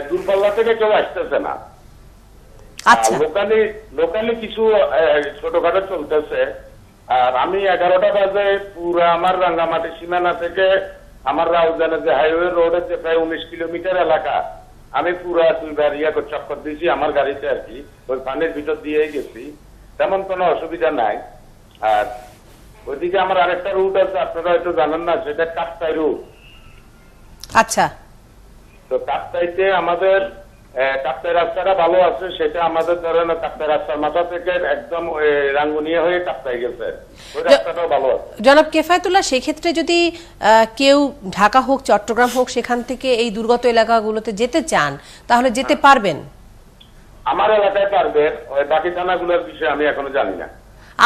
দূরপাল্লা থেকে কেউ আসতেছে না। আচ্ছা, লোকালি কিছু ছোটখাটো চলতেছে। আর আমি 11টা বাজে পুরো আমার রাঙ্গামাটি সীমানা থেকে আমার রাউজানের যে হাইওয়ে রোডের যে প্রায় 19 কিলোমিটার এলাকা, আমি পুরা 2বার চক্কর দিয়েছি আমার গাড়িতে আর কি, ওই পানির ভিতর দিয়েই গেছি, তেমন কোনো অসুবিধা নাই। আর ওইদিকে আমার আরেকটা রুট আছে, আপনারা হয়তো জানেন না, সেটা কাপ্তাই রুট। আচ্ছা, তো কাপ্তাইতে আমাদের কাপ্তাই রাস্তাটা ভালো আছে, সেটা আমাদের ধরেন কাপ্তাই রাস্তার মাথা থেকে একদম রাঙ্গুনিয়া হয়ে কাপ্তাই গেছে, ওই রাস্তাটাও ভালো আছে। জনাব কেফায়েতুল্লাহ, সেক্ষেত্রে যদি কেউ ঢাকা হোক চট্টগ্রাম হোক সেখান থেকে এই দুর্গত এলাকাগুলোতে যেতে চান তাহলে যেতে পারবেন? আমার এলাকায় পারবেন, ওই বাকি থানাগুলোর বিষয়ে আমি এখনো জানি না।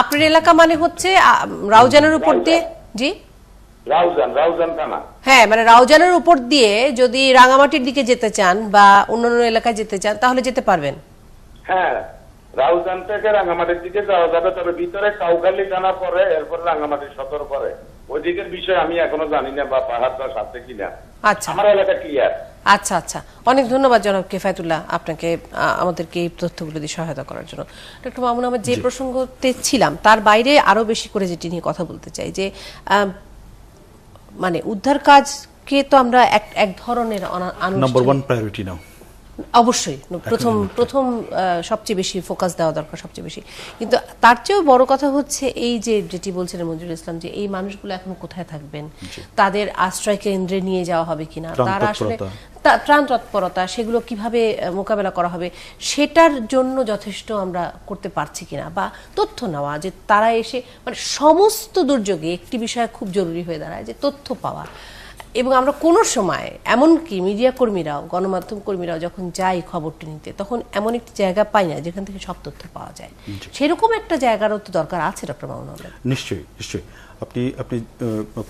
আপনার এলাকা মানে হচ্ছে রাউজানের উপর দিয়ে? জি, রাউজান থানা। হ্যাঁ, মানে রাউজানের উপর দিয়ে যদি রাঙামাটির দিকে যেতে চান বা অন্যান্য এলাকায় যেতে চান তাহলে যেতে পারবেন? হ্যাঁ, রাউজান থেকে রাঙ্গামাটির দিকে যাওয়া যাবে, তবে ভিতরে কাউখালী থানা পরে, এরপর রাঙ্গামাটি সদর পরে। ওই দিকের বিষয়ে আমি এখনো জানি না বা পাহাড়টা সাথে কিনা। আচ্ছা, আমার এলাকা ক্লিয়ার। আচ্ছা আচ্ছা, অনেক ধন্যবাদ জনাব কেফায়েতুল্লাহ আপনাকে আমাদেরকে এই তথ্যগুলো দিয়ে সহায়তা করার জন্য। ডক্টর মামুন আহমেদ, যে প্রসঙ্গতে ছিলাম তার বাইরে আরো বেশি করে যেটি নিয়ে কথা বলতে চাই, যে মানে উদ্ধার কাজকে তো আমরা এক ধরনের নাম্বার 1 প্রায়োরিটি নাও, অবশ্যই প্রথম সবচেয়ে বেশি ফোকাস দেওয়া দরকার, সবচেয়ে বেশি। কিন্তু তার চেয়েও বড় কথা হচ্ছে এই যে যেটি বলছিলেন মঞ্জুরুল ইসলাম, যে এই মানুষগুলো এখন কোথায় থাকবেন, তাদের আশ্রয় কেন্দ্রে নিয়ে যাওয়া হবে কিনা, তারা আসলে ত্রাণ তৎপরতা সেগুলো কিভাবে মোকাবেলা করা হবে সেটার জন্য যথেষ্ট আমরা করতে পারছি কিনা, বা তথ্য নেওয়া, যে তারা এসে মানে সমস্ত দুর্যোগে একটি বিষয় খুব জরুরি হয়ে দাঁড়ায় যে তথ্য পাওয়া। এবং আমরা কোনো সময় এমনকি মিডিয়া কর্মীরাও, গণমাধ্যম কর্মীরাও যখন যাই খবরটি নিতে, তখন এমন একটি জায়গা পাই না যেখান থেকে সব তথ্য পাওয়া যায়। সেরকম একটা জায়গারও তো দরকার আছে ডক্টর মামুন আহমেদ। নিশ্চয়ই নিশ্চয়ই। আপনি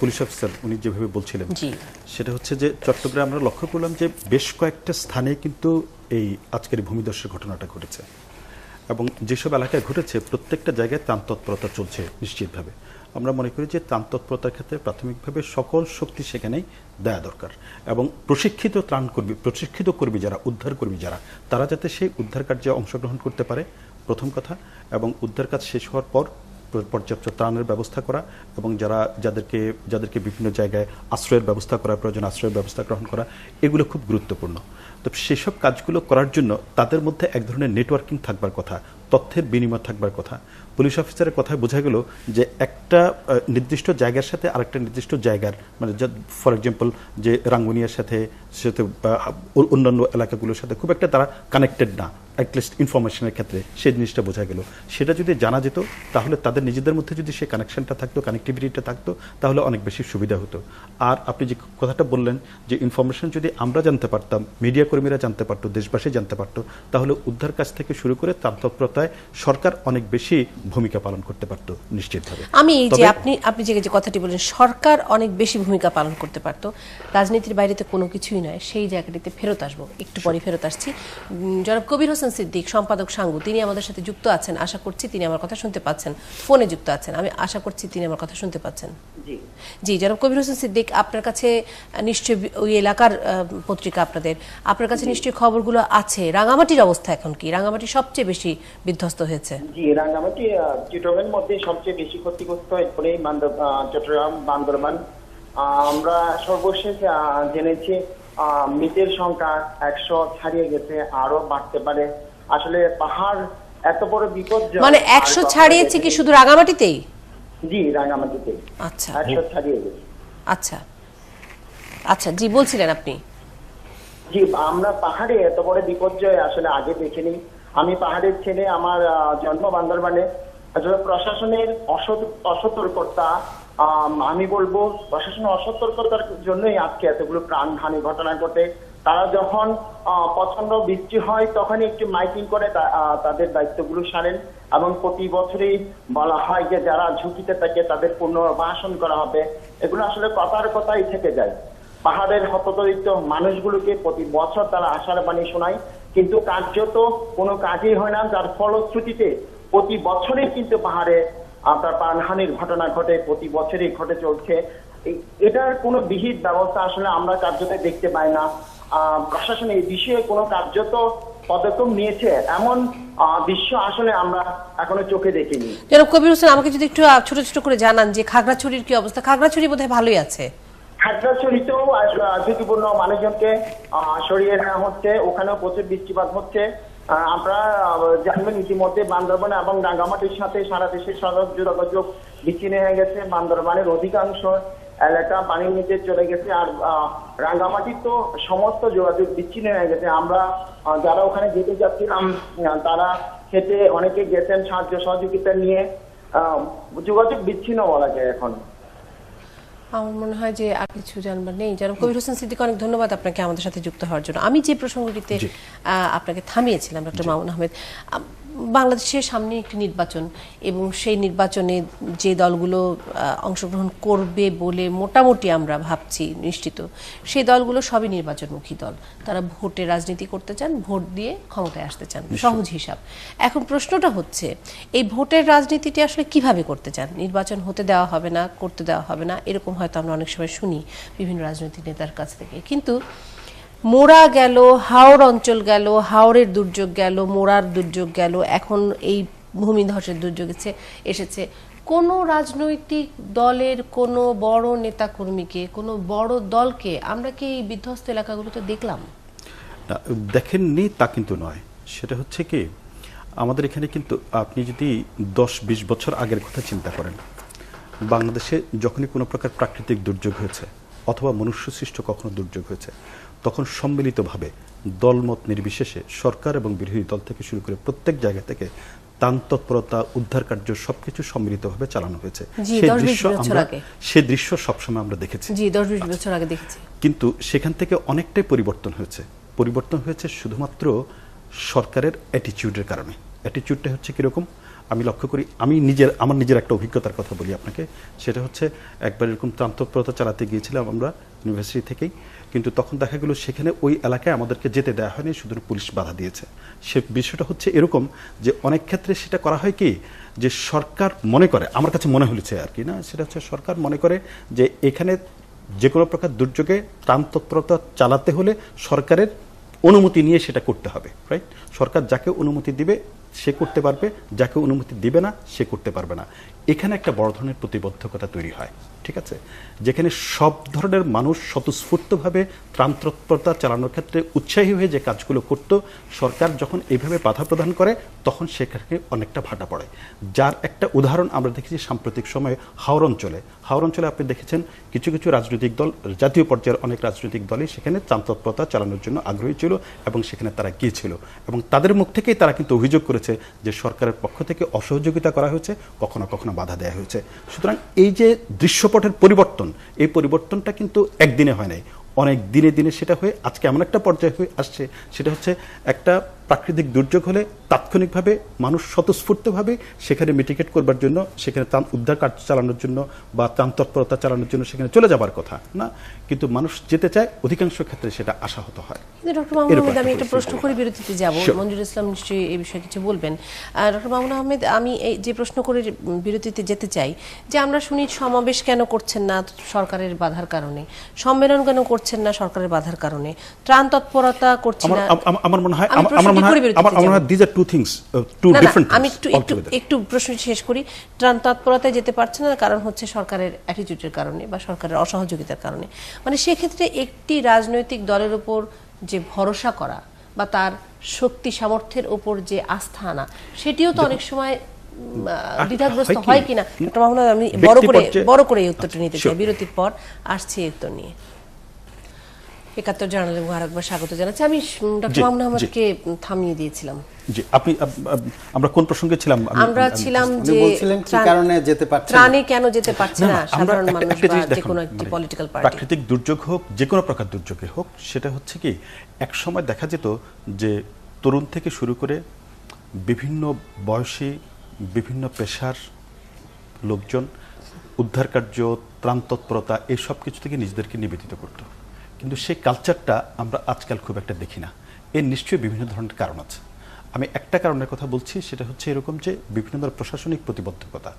পুলিশ অফিসার উনি যেভাবে বলছিলেন, জি, সেটা হচ্ছে যে চট্টগ্রামে আমরা লক্ষ্য করলাম যে বেশ কয়েকটা স্থানে কিন্তু এই আজকের ভূমিধসের ঘটনাটা ঘটেছে, এবং যেসব এলাকায় ঘটেছে প্রত্যেকটা জায়গায় ত্রাণ তৎপরতা চলছে নিশ্চিতভাবে। আমরা মনে করি যে ত্রাণ তৎপরতার ক্ষেত্রে প্রাথমিকভাবে সকল শক্তি সেখানেই দেওয়া দরকার, এবং প্রশিক্ষিত ত্রাণকর্মী, প্রশিক্ষিত কর্মী যারা, উদ্ধার কর্মী যারা, তারা যাতে সেই উদ্ধার কার্যে অংশগ্রহণ করতে পারে, প্রথম কথা। এবং উদ্ধার কাজ শেষ হওয়ার পর পর্যাপ্ত ত্রাণের ব্যবস্থা করা, এবং যাদেরকে বিভিন্ন জায়গায় আশ্রয়ের ব্যবস্থা করা প্রয়োজন, আশ্রয়ের ব্যবস্থা গ্রহণ করা, এগুলো খুব গুরুত্বপূর্ণ। তো সেসব কাজগুলো করার জন্য তাদের মধ্যে এক ধরনের নেটওয়ার্কিং থাকবার কথা, তথ্যের বিনিময় থাকবার কথা। পুলিশ অফিসারের কথায় বোঝা গেল যে একটা নির্দিষ্ট জায়গার সাথে আরেকটা নির্দিষ্ট জায়গার, মানে ফর এক্সাম্পল যে রাঙ্গুনিয়ার সাথে অন্যান্য এলাকাগুলোর সাথে খুব একটা তারা কানেক্টেড না, অ্যাটলিস্ট ইনফরমেশনের ক্ষেত্রে সেই জিনিসটা বোঝা গেল। সেটা যদি জানা যেত তাহলে তাদের নিজেদের মধ্যে যদি সেই কানেকশনটা থাকতো, কানেক্টিভিটিটা থাকতো, তাহলে অনেক বেশি সুবিধা হতো। আর আপনি যে কথাটা বললেন যে ইনফরমেশন যদি আমরা জানতে পারতাম, মিডিয়া কর্মীরা জানতে পারতো, দেশবাসী জানতে পারতো, তাহলে উদ্ধার কাজ থেকে শুরু করে ত্রাণ তৎপরতায় সরকার অনেক বেশি ভূমিকা পালন করতে পারতো নিশ্চিতভাবে। আমি যে আপনি যে কথাটি বলেন, সরকার অনেক বেশি ভূমিকা পালন করতে পারতো, রাজনীতির বাইরে তো কোনো কিছুই নয়, সেই জায়গাটিতে ফেরত আসবো, একটু পরে ফেরত আসছি। জনাব কবির হোসেন সিদ্দিক, সম্পাদক সাঙ্গু, তিনি আমাদের সাথে যুক্ত আছেন, আশা করছি তিনি আমার কথা শুনতে পাচ্ছেন, ফোনে যুক্ত আছেন, আমি আশা করছি তিনি আমার কথা শুনতে পাচ্ছেন। জি, জনাব কবির হোসেন সিদ্দিক, আপনার কাছে নিশ্চয়ই ওই এলাকার পত্রিকা, আপনার কাছে নিশ্চয়ই খবরগুলো আছে। রাঙামাটির অবস্থা এখন কি? রাঙামাটি সবচেয়ে বেশি বিধ্বস্ত হয়েছে। জি, রাঙামাটি চিটগাংয়ের মধ্যে সবচেয়ে বেশি ক্ষতিগ্রস্ত এরপরে চট্টগ্রাম, বান্দরবান। আমরা সর্বশেষ জেনেছি মৃতের সংখ্যা 100 ছাড়িয়ে গেছে, আরো বাড়তে পারে। আসলে পাহাড় এত বড় বিপদ, মানে 100 ছাড়িয়েছে কি শুধু রাঙামাটিতেই? জি, রাঙামাটিতে। আচ্ছা, 100 ছাড়িয়ে গেছে। আচ্ছা আচ্ছা, জি বলছিলেন আপনি। জি, আমরা পাহাড়ে এত বড় বিপর্যয় আসলে আগে দেখিনি। আমি পাহাড়ের ছেলে, আমার জন্ম বান্দরবানে। আসলে প্রশাসনের অসতর্কতা, আমি বলবো প্রশাসনের অসতর্কতার জন্যই আজকে এতগুলো প্রাণহানি ঘটনা ঘটে। তারা যখন প্রচন্ড বৃষ্টি হয় তখনই একটু মাইকিং করে তাদের দায়িত্বগুলো সারেন, এবং প্রতি বছরই বলা হয় যে যারা ঝুঁকিতে থাকে তাদের পুনর্বাসন করা হবে। এগুলো আসলে কথার কথাই থেকে যায়। পাহাড়ের হতদরিদ্র মানুষগুলোকে প্রতি বছর তারা আশার বাণী শোনায়, কিন্তু কার্যত কোনো কাজই হয় না, যার ফলশ্রুতিতে প্রতি বছরই কিন্তু পাহাড়ে আপনার প্রাণহানির ঘটনা ঘটে, প্রতি বছরই ঘটে চলছে। এটার কোনো বিহিত ব্যবস্থা আসলে আমরা কার্যত দেখতে পাই না। প্রশাসন এই বিষয়ে কোনো কার্যত পদক্ষেপ নিয়েছে এমন দৃশ্য আসলে আমরা এখনো চোখে দেখিনি। জনাব কবির হোসেন, আমাকে যদি একটু ছোট ছোট করে জানান যে খাগড়াছড়ির কি অবস্থা? খাগড়াছড়ি বোধহয় ভালোই আছে। খাগড়াছড়িতেও ঝুঁকিপূর্ণ মানুষজনকে সরিয়ে নেওয়া হচ্ছে, ওখানেও প্রচুর বৃষ্টিপাত হচ্ছে। আপনারা জানবেন ইতিমধ্যে বান্দরবান এবং রাঙ্গামাটির সাথে সারা দেশের সড়ক যোগাযোগ বিচ্ছিন্ন হয়ে গেছে। বান্দরবানের অধিকাংশ এলাকা পানির নিচে চলে গেছে, আর রাঙ্গামাটির তো সমস্ত যোগাযোগ বিচ্ছিন্ন হয়ে গেছে। আমরা যারা ওখানে যেতে যাচ্ছিলাম তারা খেতে অনেকে গেছেন সাহায্য সহযোগিতা নিয়ে, যোগাযোগ বিচ্ছিন্ন বলা যায় এখন। আমার মনে হয় যে আর কিছু জানবার নেই। জনাব কবির হোসেন সিদ্দিক, অনেক ধন্যবাদ আপনাকে আমাদের সাথে যুক্ত হওয়ার জন্য। আমি যে প্রসঙ্গটিতে আপনাকে থামিয়েছিলাম, ডক্টর মামুন আহমেদ, বাংলাদেশের সামনে একটি নির্বাচন, এবং সেই নির্বাচনে যে দলগুলো অংশগ্রহণ করবে বলে মোটামুটি আমরা ভাবছি নিশ্চিত, সেই দলগুলো সবই নির্বাচনমুখী দল। তারা ভোটে রাজনীতি করতে চান, ভোট দিয়ে ক্ষমতায় আসতে চান, সহজ হিসাব। এখন প্রশ্নটা হচ্ছে এই ভোটের রাজনীতিটি আসলে কিভাবে করতে চান? নির্বাচন হতে দেওয়া হবে না, করতে দেওয়া হবে না, এরকম হয়তো আমরা অনেক সময় শুনি বিভিন্ন রাজনৈতিক নেতার কাছ থেকে। কিন্তু মোরা গেল, হাওড় অঞ্চল গেল, হাওড়ের দুর্যোগ গেল, মোরার দুর্যোগ গেল, এখন এই ভূমিধসের দুর্যোগ এসেছে। কোনো রাজনৈতিক দলের কোনো বড় নেতাকর্মীকে, কোনো বড় দলকে আমরা কি এই বিধ্বস্ত এলাকাগুলোতে দেখলাম? দেখেননি তা কিন্তু নয়। সেটা হচ্ছে কি, আমাদের এখানে কিন্তু আপনি যদি 10-20 বছর আগের কথা চিন্তা করেন, বাংলাদেশে যখনই কোনো প্রকার প্রাকৃতিক দুর্যোগ হয়েছে অথবা মনুষ্য সৃষ্ট কখনো দুর্যোগ হয়েছে, তখন সম্মিলিতভাবে দলমত নির্বিশেষে সরকার এবং বিরোধী দল থেকে শুরু করে প্রত্যেক জায়গা থেকে ত্রাণ তৎপরতা, উদ্ধার কার্য সবকিছু সম্মিলিতভাবে চালানো হয়েছে। সেই দৃশ্য সবসময় আমরা দেখেছি, 10-20 বছর আগে দেখেছি। কিন্তু সেখান থেকে অনেকটাই পরিবর্তন হয়েছে। পরিবর্তন হয়েছে শুধুমাত্র সরকারের অ্যাটিটিউডের কারণে। অ্যাটিটিউডটা হচ্ছে কিরকম আমি লক্ষ্য করি, আমার নিজের একটা অভিজ্ঞতার কথা বলি আপনাকে। সেটা হচ্ছে একবার এরকম ত্রাণ তৎপরতা চালাতে গিয়েছিলাম আমরা ইউনিভার্সিটি থেকেই, কিন্তু তখন দেখা গেল সেখানে ওই এলাকায় আমাদেরকে যেতে দেওয়া হয়নি, শুধু পুলিশ বাধা দিয়েছে। সে বিষয়টা হচ্ছে এরকম যে অনেক ক্ষেত্রে সেটা করা হয় কি, যে সরকার মনে করে, আমার কাছে মনে হয়েছে আর কি না, সেটা হচ্ছে সরকার মনে করে যে এখানে যে কোনো প্রকার দুর্যোগে ত্রাণ তৎপরতা চালাতে হলে সরকারের অনুমতি নিয়ে সেটা করতে হবে, রাইট? সরকার যাকে অনুমতি দিবে সে করতে পারবে, যাকে অনুমতি দিবে না সে করতে পারবে না। এখানে একটা বড় ধরনের প্রতিবদ্ধকতা তৈরি হয়, ঠিক আছে? যেখানে সব ধরনের মানুষ স্বতঃস্ফূর্তভাবে ত্রাণ তৎপরতা চালানোর ক্ষেত্রে উৎসাহী হয়ে যে কাজগুলো করত, সরকার যখন এইভাবে বাধা প্রদান করে তখন সেখানে অনেকটা ভাটা পড়ে। যার একটা উদাহরণ আমরা দেখেছি সাম্প্রতিক সময়ে হাওড় অঞ্চলে আপনি দেখেছেন কিছু কিছু রাজনৈতিক দল, জাতীয় পর্যায়ের অনেক রাজনৈতিক দলই সেখানে ত্রাণ তৎপরতা চালানোর জন্য আগ্রহী ছিল এবং সেখানে তারা গিয়েছিল, এবং তাদের মুখ থেকেই তারা কিন্তু অভিযোগ করেছে যে সরকারের পক্ষ থেকে অসহযোগিতা করা হয়েছে, কখনো কখনো বাধা দেওয়া হয়েছে। সুতরাং এই যে দৃশ্যপটের পরিবর্তন, এই পরিবর্তনটা কিন্তু একদিনে হয় নাই, অনেক দিনে দিনে সেটা হয়ে আজকে এমন একটা পর্যায়ে হয়ে আসছে, সেটা হচ্ছে একটা প্রাকৃতিক দুর্যোগ হলে তাৎক্ষণিকভাবে মানুষ স্বতঃস্ফূর্তভাবে সেখানে মিটিগেট করবার জন্য, সেখানে ত্রাণ উদ্ধার কাজ চালানোর জন্য বা ত্রাণ তৎপরতা চালানোর জন্য সেখানে চলে যাবার কথা না, কিন্তু মানুষ যেতে চায়, অধিকাংশ ক্ষেত্রে সেটা আশাহত হয়। ডক্টর মামুন আহমেদ, আমি একটা প্রশ্ন করে বিরতিতে যাব, মঞ্জুর ইসলাম নিশ্চয়ই এই বিষয়ে কিছু বলবেন। ডক্টর মামুন আহমেদ, আমি এই যে প্রশ্ন করে বিরতিতে যেতে চাই, যে আমরা শুনি সমাবেশ কেন করছেন না সরকারের বাধার কারণে, সম্মেলন কেন করছেন না সরকারের বাধার কারণে, ত্রাণ তৎপরতা করছেন না। আমার মনে হয় these are two things, two different things. আমি একটু প্রশ্ন শেষ করি। ত্রাণ তৎপরতায় যেতে পারছে না কারণ হচ্ছে সরকারের অ্যাটিটিউডের কারণে বা সরকারের অসহযোগিতার কারণে। মানে সেক্ষেত্রে একটি রাজনৈতিক দলের উপর যে ভরসা করা বা তার শক্তি সামর্থ্যের উপর যে আস্থা আনা, সেটিও তো অনেক সময় দ্বিধাগ্রস্ত হয় কিনা। ডক্টর মামুন, আমি বড় করে এই উত্তরটা নিতে চাই। বিরতির পর আসছি উত্তর নিয়ে। ৭১ জার্নালে আরেকবার স্বাগত জানাচ্ছি। আমি ডক্টর মামুন আহমেদকে থামিয়ে দিয়েছিলাম। জি, আপনি আমরা কোন প্রসঙ্গে ছিলাম? আমরা ছিলাম উনি যে বলছিলেন কি কারণে যেতে পারছে না। ত্রাণে কেন যেতে পারছে না আমরা সাধারণ মানুষ একটা বা জিনিস যে দেখুন, কোনো একটি মানে পলিটিক্যাল পার্টি। প্রাকৃতিক দুর্যোগ হোক, যে কোনো প্রকার দুর্যোগে হোক, সেটা হচ্ছে কি এক সময় দেখা যেত যে তরুণ থেকে শুরু করে বিভিন্ন বয়সী, বিভিন্ন পেশার লোকজন উদ্ধার কার্য, ত্রাণ তৎপরতা এই সব কিছু থেকে নিজেদেরকে নিবেদিত করত। কিন্তু সেই কালচারটা আমরা আজকাল খুব একটা দেখি না। এর নিশ্চয়ই বিভিন্ন ধরনের কারণ আছে। আমি একটা কারণের কথা বলছি, সেটা হচ্ছে এরকম যে বিভিন্ন ধরনের প্রশাসনিক প্রতিবদ্ধকতা।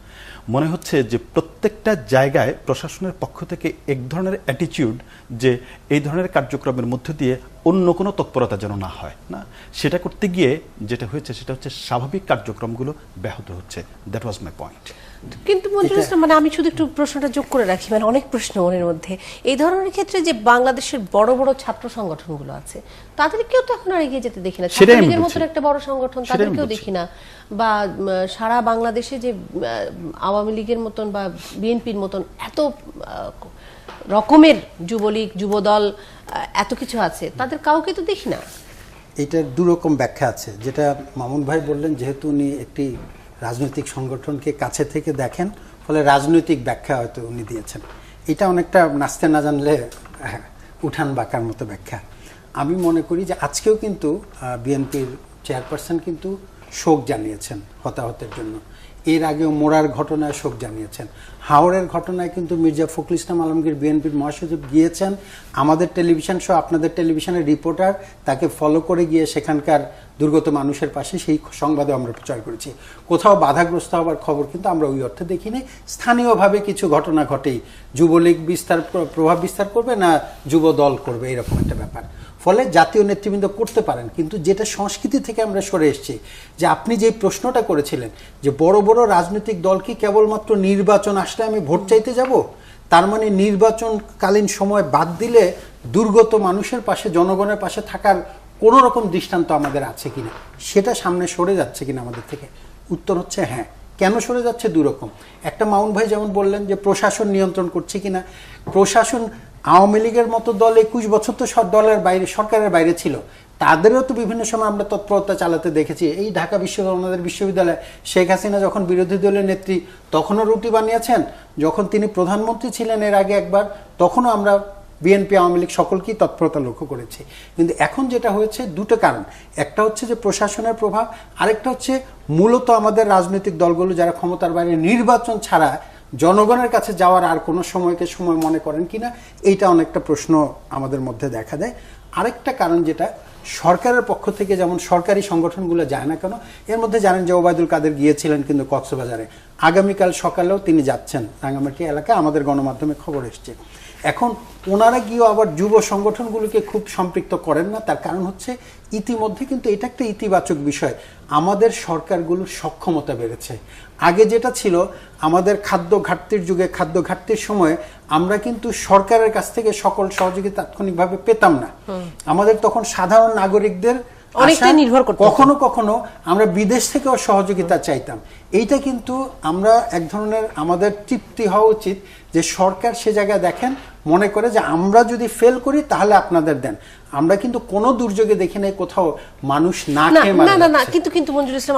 মনে হচ্ছে যে প্রত্যেকটা জায়গায় প্রশাসনের পক্ষ থেকে এক ধরনের অ্যাটিটিউড যে এই ধরনের কার্যক্রমের মধ্য দিয়ে অন্য কোনো তৎপরতা যেন না হয় না, সেটা করতে গিয়ে যেটা হয়েছে সেটা হচ্ছে স্বাভাবিক কার্যক্রমগুলো ব্যাহত হচ্ছে। That was my point. কিন্তু মঞ্জুর ইসলাম, মানে আমি শুধু একটু প্রশ্নটা যোগ করে রাখি, মানে অনেক প্রশ্ন মনের মধ্যে। এই ধরনের ক্ষেত্রে যে বাংলাদেশের বড় বড় ছাত্র সংগঠনগুলো আছে, তাদেরকেও তো এখন আর এগিয়ে যেতে দেখি না। ছাত্রলীগের মতো একটা বড় সংগঠন, তাদেরকেও দেখি না। বা সারা বাংলাদেশে যে আওয়ামী লীগের মতন বা বিএনপির মতন এত রকমের যুবলীগ, যুবদল, এত কিছু আছে, তাদের কাউকে তো দেখি না। এটার দুরকম ব্যাখ্যা আছে। যেটা মামুন ভাই বললেন, যেহেতু উনি একটি রাজনৈতিক সংগঠনকে কাছে থেকে দেখেন, ফলে রাজনৈতিক ব্যাখ্যা হয়তো উনি দিয়েছেন। এটা অনেকটা নাচতে না জানলে উঠান বাঁকার মতো ব্যাখ্যা। আমি মনে করি যে আজকেও কিন্তু বিএনপির চেয়ারপারসন কিন্তু শোক জানিয়েছেন হতাহতের জন্য। এর আগেও মোরার ঘটনায় শোক জানিয়েছেন। হাওড়ের ঘটনায় কিন্তু মির্জা ফখরুল ইসলাম আলমগীর বিএনপির মহাসচিব গিয়েছেন। আমাদের টেলিভিশন সহ আপনাদের টেলিভিশনের রিপোর্টার তাকে ফলো করে গিয়ে সেখানকার দুর্গত মানুষের পাশে সেই সংবাদে আমরা প্রচার করেছি। কোথাও বাধাগ্রস্ত হওয়ার খবর কিন্তু আমরা ওই অর্থে দেখিনি। স্থানীয়ভাবে কিছু ঘটনা ঘটেই, যুবলীগ প্রভাব বিস্তার করবে না যুব দল করবে, এরকম একটা ব্যাপার। ফলে জাতীয় নেতৃবৃন্দ করতে পারেন, কিন্তু যেটা সংস্কৃতি থেকে আমরা সরে এসেছি, যে আপনি যে প্রশ্নটা করেছিলেন যে বড় বড় রাজনৈতিক দল কি কেবলমাত্র নির্বাচন আসলে আমি ভোট চাইতে যাব, তার মানে নির্বাচনকালীন সময় বাদ দিলে দুর্গত মানুষের পাশে, জনগণের পাশে থাকার কোনো রকম দৃষ্টান্ত আমাদের আছে কিনা, সেটা সামনে সরে যাচ্ছে কিনা আমাদের থেকে? উত্তর হচ্ছে হ্যাঁ। কেন সরে যাচ্ছে? দুরকম। একটা মামুন ভাই যেমন বললেন যে প্রশাসন নিয়ন্ত্রণ করছে কিনা। প্রশাসন, আওয়ামী লীগের মতো দল 21 বছর তো দলের বাইরে, সরকারের বাইরে ছিল, তাদেরও তো বিভিন্ন সময় আমরা তৎপরতা চালাতে দেখেছি। এই ঢাকা বিশ্ববিদ্যালয়ে শেখ হাসিনা যখন বিরোধী দলের নেত্রী, তখনও রুটি বানিয়েছেন। যখন তিনি প্রধানমন্ত্রী ছিলেন এর আগে একবার, তখনও আমরা বিএনপি, আওয়ামী লীগ সকলকেই তৎপরতা লক্ষ্য করেছি। কিন্তু এখন যেটা হয়েছে, দুটো কারণ। একটা হচ্ছে যে প্রশাসনের প্রভাব, আরেকটা হচ্ছে মূলত আমাদের রাজনৈতিক দলগুলো যারা ক্ষমতার বাইরে, নির্বাচন ছাড়া জনগণের কাছে যাওয়ার আর কোনো সময়কে সময় মনে করেন কিনা, এইটা অনেকটা প্রশ্ন আমাদের মধ্যে দেখা দেয়। আরেকটা কারণ যেটা সরকারের পক্ষ থেকে, যেমন সরকারি সংগঠনগুলো যায় না কেন, এর মধ্যে জানেন যে ওবায়দুল কাদের গিয়েছিলেন কিন্তু কক্সবাজারে, আগামীকাল সকালেও তিনি যাচ্ছেন রাঙ্গামাটি এলাকায়, আমাদের গণমাধ্যমে খবর এসছে। এখন ওনারা গিয়েও আবার যুব সংগঠনগুলোকে খুব সম্পৃক্ত করেন না। তার কারণ হচ্ছে ইতিমধ্যে কিন্তু এটা একটা ইতিবাচক বিষয়, আমাদের সরকারগুলোর সক্ষমতা বেড়েছে। আগে যেটা ছিল, আমাদের খাদ্য ঘাটতির যুগে, খাদ্য ঘাটতির সময় আমরা কিন্তু সরকারের কাছ থেকে সকল সহযোগিতা তাৎক্ষণিকভাবে পেতাম না। আমাদের তখন সাধারণ নাগরিকদের অনেকটাই নির্ভর করত। কখনো কখনো আমরা বিদেশ থেকেও সহযোগিতা চাইতাম। এইটা কিন্তু আমরা এক ধরনের, আমাদের তৃপ্তি হওয়া উচিত যে সরকার সে জায়গায় দেখেন, মনে করে যে আমরা যদি ফেল করি তাহলে আপনাদের দেন। আমরা কিন্তু কোনো দুর্যোগে দেখি নাই কোথাও মানুষ না খেয়ে মারা যাচ্ছে। না, কিন্তু মঞ্জুর ইসলাম,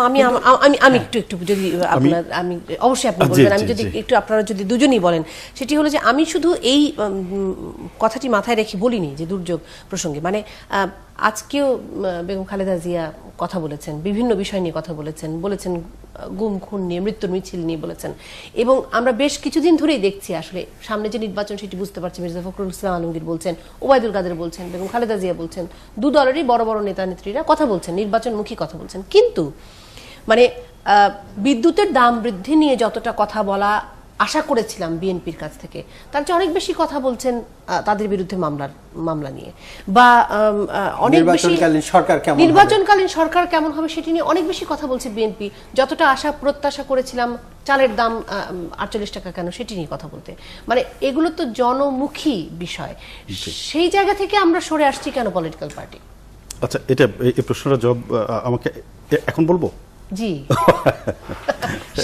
আমি একটু যদি আপনার, আমি অবশ্যই আপনি বলবেন, আমি যদি একটু, আপনারা যদি দুজনই বলেন, সেটি হলো যে আমি শুধু এই কথাটি মাথায় রেখে বলিনি যে দুর্যোগ প্রসঙ্গে, মানে আজকেও বেগম খালেদা জিয়া কথা বলেছেন, বিভিন্ন বিষয় নিয়ে কথা বলেছেন, গুম খুন নিয়ে, মৃত্যুর মিছিল নিয়ে বলেছেন। এবং আমরা বেশ কিছুদিন ধরেই দেখছি আসলে সামনে যে নির্বাচন সেটি বুঝতে পারছি, মির্জা ফখরুল ইসলাম আলমগীর বলছেন, ওবায়দুল কাদের বলছেন, বেগম খালেদা জিয়া বলছেন, দু দলেরই বড় বড় নেতা নেত্রীরা কথা বলছেন, নির্বাচনমুখী কথা বলছেন। কিন্তু মানে বিদ্যুতের দাম বৃদ্ধি নিয়ে যতটা কথা বলা আশা করেছিলাম বিএনপির কাছ থেকে, তার চেয়ে অনেক বেশি কথা বলছেন তাদের বিরুদ্ধে মামলা নিয়ে, বা অনেক বেশি নির্বাচনকালীন সরকার কেমন হবে সেটি নিয়ে অনেক বেশি কথা বলছে বিএনপি। যতটা আশা প্রত্যাশা করেছিলাম চালের দাম 48 টাকা কেন, সেটি নিয়ে কথা বলতে, মানে এগুলো তো জনমুখী বিষয়। সেই জায়গা থেকে আমরা সরে আসছি কেন পলিটিক্যাল পার্টি? আচ্ছা, এটা এই প্রশ্নটা জবাব আমাকে এখন বলবো? জি,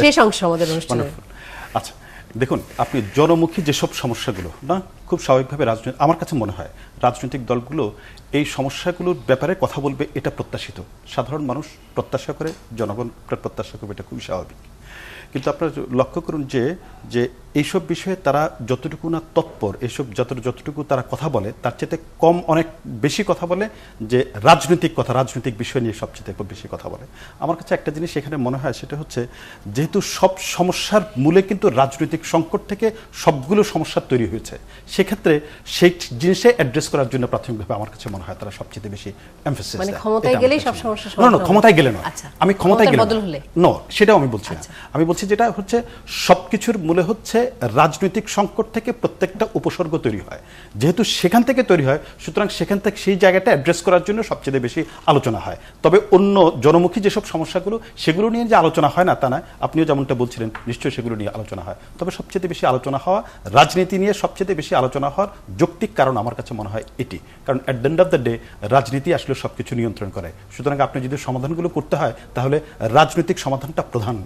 শেষ অংশ আমাদের অনুষ্ঠানে। আচ্ছা, দেখুন, আপনি জনমুখী যেসব সমস্যাগুলো না, খুব স্বাভাবিকভাবে আমার কাছে মনে হয় রাজনৈতিক দলগুলো এই সমস্যাগুলোর ব্যাপারে কথা বলবে, এটা প্রত্যাশিত। সাধারণ মানুষ প্রত্যাশা করে, জনগণ প্রত্যাশা করবে, এটা খুবই স্বাভাবিক। কিন্তু আপনারা লক্ষ্য করুন যে এইসব বিষয়ে তারা যতটুকু না তৎপর, এইসব যতটুকু তারা কথা বলে তার চেয়ে কম অনেক বেশি কথা বলে যে রাজনৈতিক বিষয় নিয়ে সবচেয়ে বেশি কথা বলে। আমার কাছে একটা জিনিস এখানে মনে হয়, সেটা হচ্ছে যেহেতু সব সমস্যার মূলে কিন্তু রাজনৈতিক সংকট থেকে সবগুলো সমস্যা তৈরি হয়েছে, সেক্ষেত্রে সেই জিনিসে অ্যাড্রেস করার জন্য প্রাথমিকভাবে আমার কাছে মনে হয় তারা সবচেয়ে বেশি এমফাসিস দেয়। মানে ক্ষমতায় গেলেই সব সমস্যা সমাধান হবে। না, ক্ষমতায় গেলে নয়। আমি ক্ষমতায় গেলে না, সেটাও আমি বলছি না। আমি বলছি যেটা হচ্ছে সবকিছুর মূলে হচ্ছে রাজনৈতিক সংকট থেকে প্রত্যেকটা উপসর্গ তৈরি হয়। যেহেতু সেখান থেকে তৈরি হয়, সুতরাং সেখান থেকে সেই জায়গাটা অ্যাড্রেস করার জন্য সবচেয়ে বেশি আলোচনা হয়। তবে অন্য জনমুখী যেসব সমস্যাগুলো, সেগুলো নিয়ে যে আলোচনা হয় না তা নয়। আপনিও যেমনটা বলছিলেন, নিশ্চয়ই সেগুলো নিয়ে আলোচনা হয়। তবে সবচেয়ে বেশি আলোচনা হওয়া, রাজনীতি নিয়ে সবচেয়ে বেশি আলোচনা হওয়ার যৌক্তিক কারণ আমার কাছে মনে হয় এটি। কারণ at the end of the day রাজনীতি আসলে সবকিছু নিয়ন্ত্রণ করে। সুতরাং আপনি যদি সমাধানগুলো করতে হয়, তাহলে রাজনৈতিক সমাধানটা প্রধান।